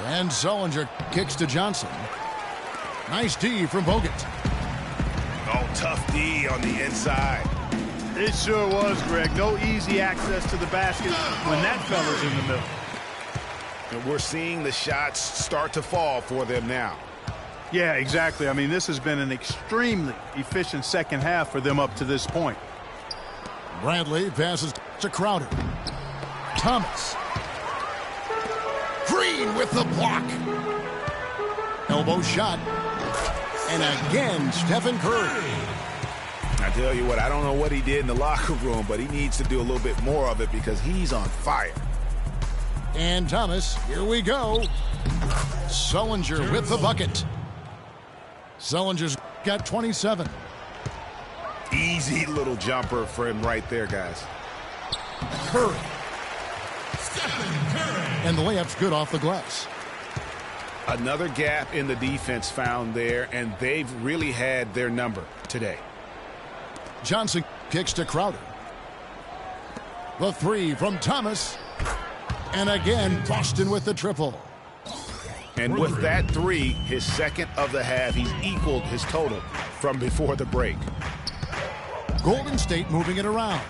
And Sullinger kicks to Johnson. Nice D from Bogut. Oh, tough D on the inside. It sure was, Greg. No easy access to the basket when that fella's in the middle. And we're seeing the shots start to fall for them now. Yeah, exactly. I mean, this has been an extremely efficient second half for them up to this point. Bradley passes to Crowder. Thomas. Green with the block. Elbow shot. And again, Stephen Curry. I tell you what, I don't know what he did in the locker room, but he needs to do a little bit more of it because he's on fire. And Thomas, here we go. Sullinger with the bucket. Sullinger's got 27. Easy little jumper for him right there, guys. Curry. And the layup's good off the glass. Another gap in the defense found there, and they've really had their number today. Johnson kicks to Crowder. The 3 from Thomas. And again, Boston with the triple. And with that 3, his second of the half, he's equaled his total from before the break. Golden State moving it around.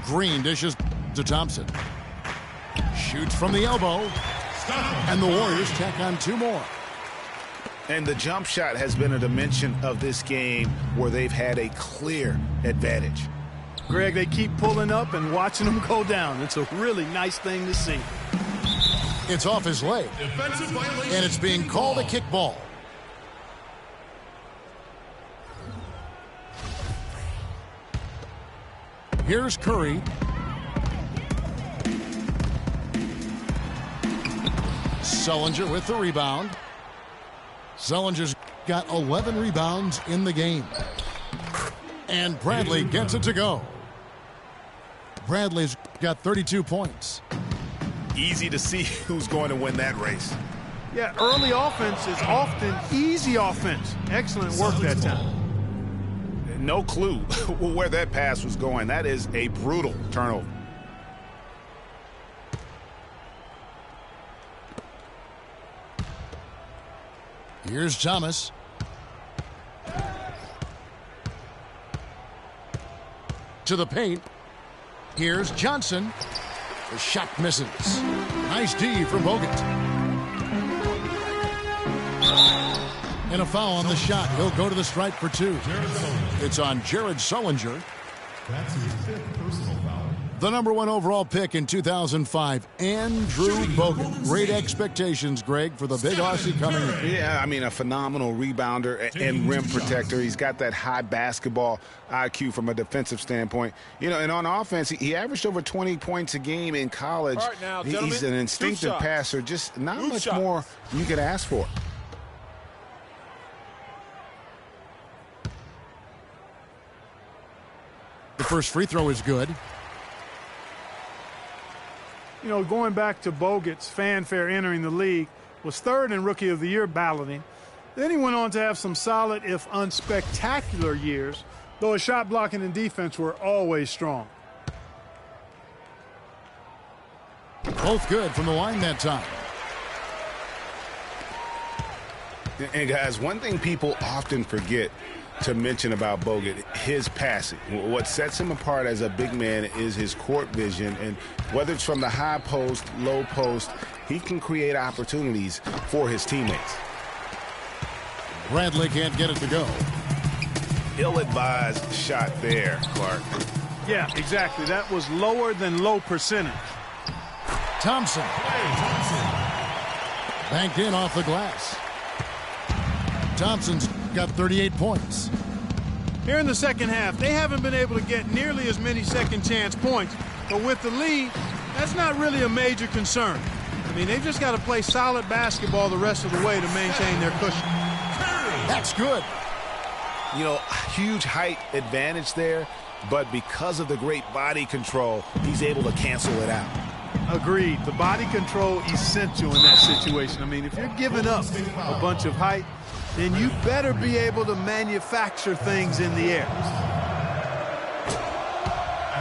Green dishes to Thompson. Shoots from the elbow. And the Warriors tack on 2 more. And the jump shot has been a dimension of this game where they've had a clear advantage. Greg, they keep pulling up and watching them go down. It's a really nice thing to see. It's off his leg. And it's being called a kickball. Here's Curry. Sullinger with the rebound. Sullinger's got 11 rebounds in the game. And Bradley gets it to go. Bradley's got 32 points. Easy to see who's going to win that race. Yeah, early offense is often easy offense. Excellent work that time. No clue where that pass was going. That is a brutal turnover. Here's Thomas. To the paint. Here's Johnson. The shot misses. Nice D from Bogut. And a foul on the shot. He'll go to the stripe for 2. It's on Jared Sullinger. That's his 5th personal foul. The number 1 overall pick in 2005, Andrew Bogut. Great expectations, Greg, for the big Aussie coming in. Yeah, I mean, a phenomenal rebounder and rim protector. He's got that high basketball IQ from a defensive standpoint. You know, and on offense, he averaged over 20 points a game in college. All right, now, He's an instinctive passer, just not much more you could ask for. The first free throw is good. You know, going back to Bogut's fanfare entering the league, was 3rd in Rookie of the Year balloting. Then he went on to have some solid, if unspectacular, years, though his shot blocking and defense were always strong. Both good from the line that time. And guys, one thing people often forget to mention about Bogut, his passing. What sets him apart as a big man is his court vision, and whether it's from the high post, low post, he can create opportunities for his teammates. Bradley can't get it to go. Ill-advised shot there, Clark. Yeah, exactly. That was lower than low percentage. Thompson. Banked in off the glass. Thompson's got 38 points. Here in the second half, they haven't been able to get nearly as many second chance points, but with the lead, that's not really a major concern. I mean, they've just got to play solid basketball the rest of the way to maintain their cushion. That's good. You know, huge height advantage there, but because of the great body control, he's able to cancel it out. Agreed. The body control essential in that situation. I mean, if you're giving up a bunch of height, then you better be able to manufacture things in the air.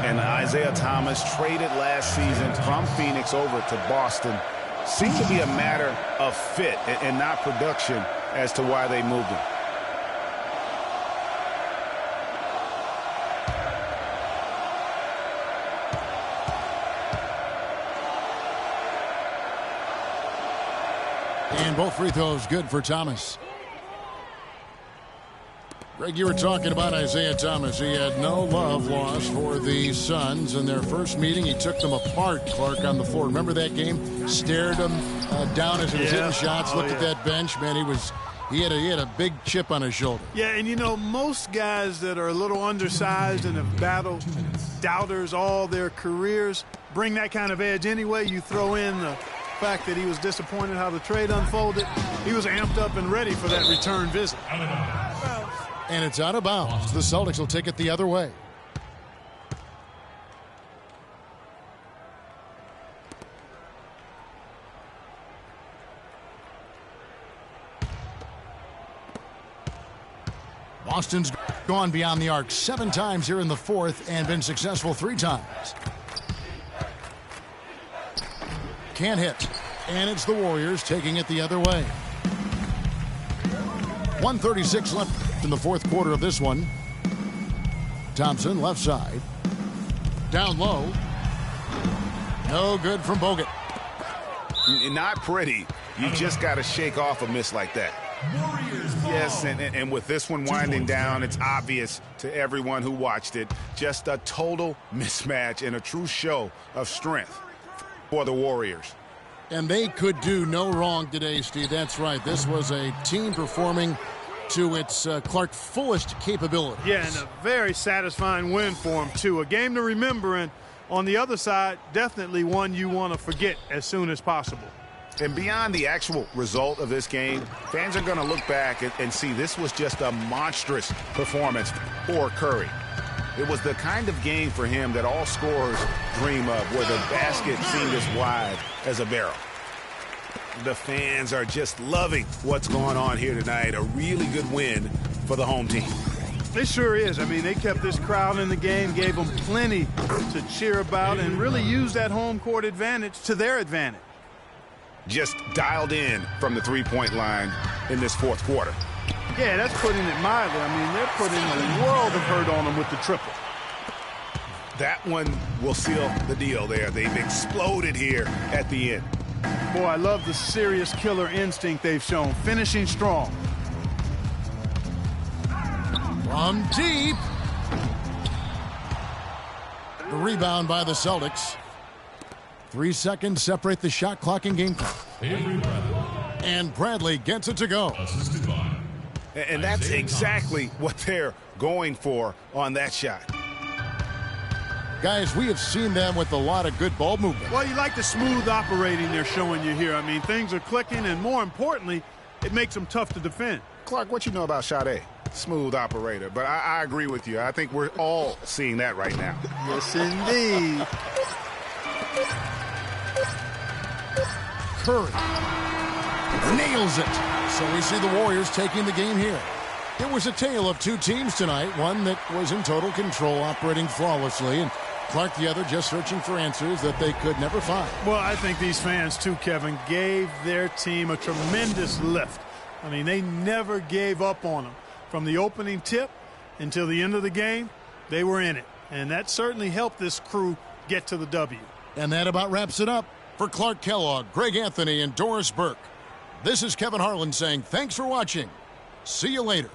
And Isaiah Thomas, traded last season from Phoenix over to Boston, seems to be a matter of fit and not production as to why they moved him. And both free throws good for Thomas. Greg, you were talking about Isaiah Thomas. He had no love lost for the Suns. In their first meeting, he took them apart, Clark, on the floor. Remember that game? Stared him down as he was hitting shots. Looked at that bench. Man, he had a big chip on his shoulder. Yeah, and you know, most guys that are a little undersized and have battled doubters all their careers bring that kind of edge anyway. You throw in the fact that he was disappointed how the trade unfolded. He was amped up and ready for that return visit. And it's out of bounds. The Celtics will take it the other way. Boston's gone beyond the arc 7 times here in the fourth and been successful 3 times. Can't hit. And it's the Warriors taking it the other way. 1:36 left in the fourth quarter of this one. Thompson, left side. Down low. No good from Bogut. Not pretty. You just got to shake off a miss like that. Yes, and with this one winding down, it's obvious to everyone who watched it. Just a total mismatch and a true show of strength for the Warriors. And they could do no wrong today, Steve. That's right. This was a team performing to its Clark fullest capabilities. Yeah, and a very satisfying win for him, too. A game to remember, and on the other side, definitely one you want to forget as soon as possible. And beyond the actual result of this game, fans are going to look back and see this was just a monstrous performance for Curry. It was the kind of game for him that all scorers dream of, where the basket seemed as wide as a barrel. The fans are just loving what's going on here tonight. A really good win for the home team. It sure is. I mean, they kept this crowd in the game, gave them plenty to cheer about, and really used that home court advantage to their advantage. Just dialed in from the three-point line in this fourth quarter. Yeah, that's putting it mildly. I mean, they're putting a world of hurt on them with the triple. That one will seal the deal there. They've exploded here at the end. Boy, I love the serious killer instinct they've shown. Finishing strong. From deep. The rebound by the Celtics. 3 seconds separate the shot clock and game clock. And Bradley gets it to go. And that's exactly what they're going for on that shot. Guys, we have seen them with a lot of good ball movement. Well, you like the smooth operating they're showing you here. I mean, things are clicking, and more importantly, it makes them tough to defend. Clark, what you know about Sade? Smooth operator. But I agree with you. I think we're all seeing that right now. Yes, indeed. Curry nails it. So we see the Warriors taking the game here. It was a tale of two teams tonight, one that was in total control, operating flawlessly, and Clark the other just searching for answers that they could never find. Well, I think these fans, too, Kevin, gave their team a tremendous lift. I mean, they never gave up on them. From the opening tip until the end of the game, they were in it. And that certainly helped this crew get to the W. And that about wraps it up. For Clark Kellogg, Greg Anthony, and Doris Burke, this is Kevin Harlan saying thanks for watching. See you later.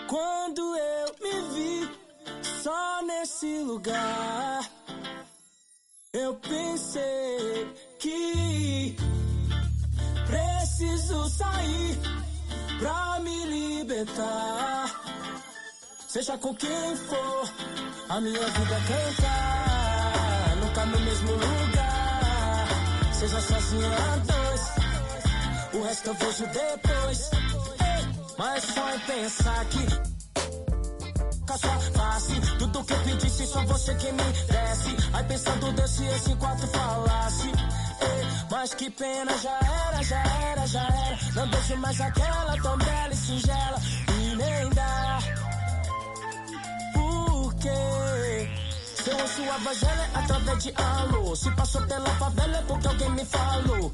Quando eu me vi só nesse lugar, eu pensei que preciso sair pra me libertar. Seja com quem for, a minha vida cantar. Nunca seja sozinho a dois. O resto eu vejo depois. Mas só em pensar que sua face, tudo que eu pedisse, só você que me desse. Aí pensando Deus se esse quarto falasse. Mas que pena, já era, já era, já era. Não deixo mais aquela tão bela e singela. E nem dá. Por quê? Se eu ouço a voz dela é através de alô. Se passou pela favela é porque alguém me falou.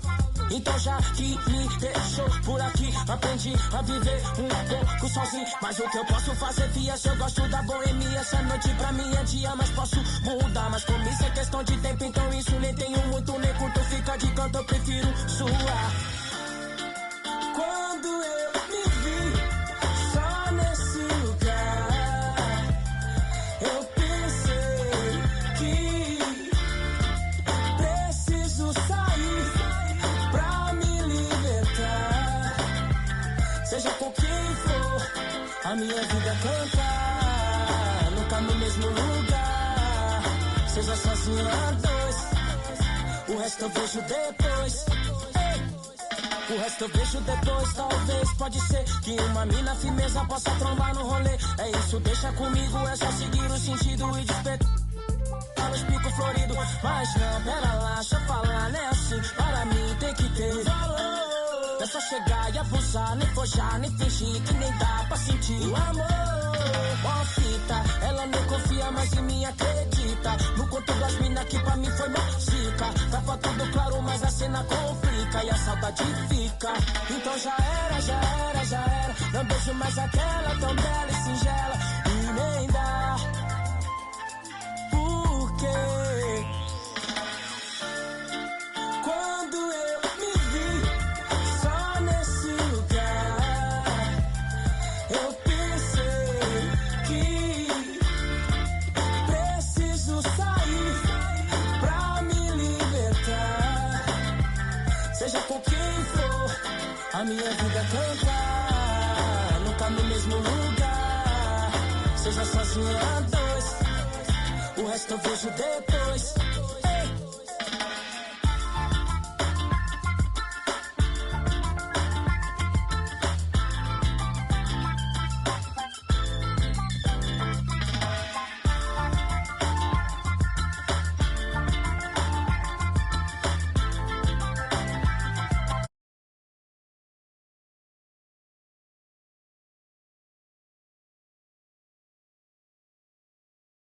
Então já que me deixou por aqui, aprendi a viver um pouco sozinho. Mas o que eu posso fazer, fia, se eu gosto da boemia. Essa noite pra mim é dia, mas posso mudar. Mas como isso é questão de tempo, então isso nem tenho muito, nem curto. Fica de canto, eu prefiro suar. Quando eu me vi só nesse lugar, eu pensei que preciso sair pra me libertar. Seja com quem for, a minha vida cantar. Nunca no mesmo lugar, seja sozinho a dois. O resto eu vejo depois. O resto eu vejo depois, talvez, pode ser que uma mina firmeza possa trombar no rolê. É isso, deixa comigo, é só seguir o sentido e despertar os picos floridos. Mas não, pera lá, deixa eu falar, né assim, para mim tem que ter valor. É só chegar e abusar, nem forjar, nem fingir que nem dá pra sentir o amor. Ó fita, ela não confia mais em mim, acredita. No conto das minas que pra mim foi mó zica. Tava tudo claro, mas a cena complica e a saudade fica. Então já era, já era, já era. Não beijo mais aquela tão bela e singela. E nem dá. Por quê? Quando eu me vi só nesse lugar, eu pensei que preciso sair pra me libertar. Seja com quem for, a minha vida cantar. Nunca no mesmo lugar, seja sozinho a dois. O resto eu vejo depois.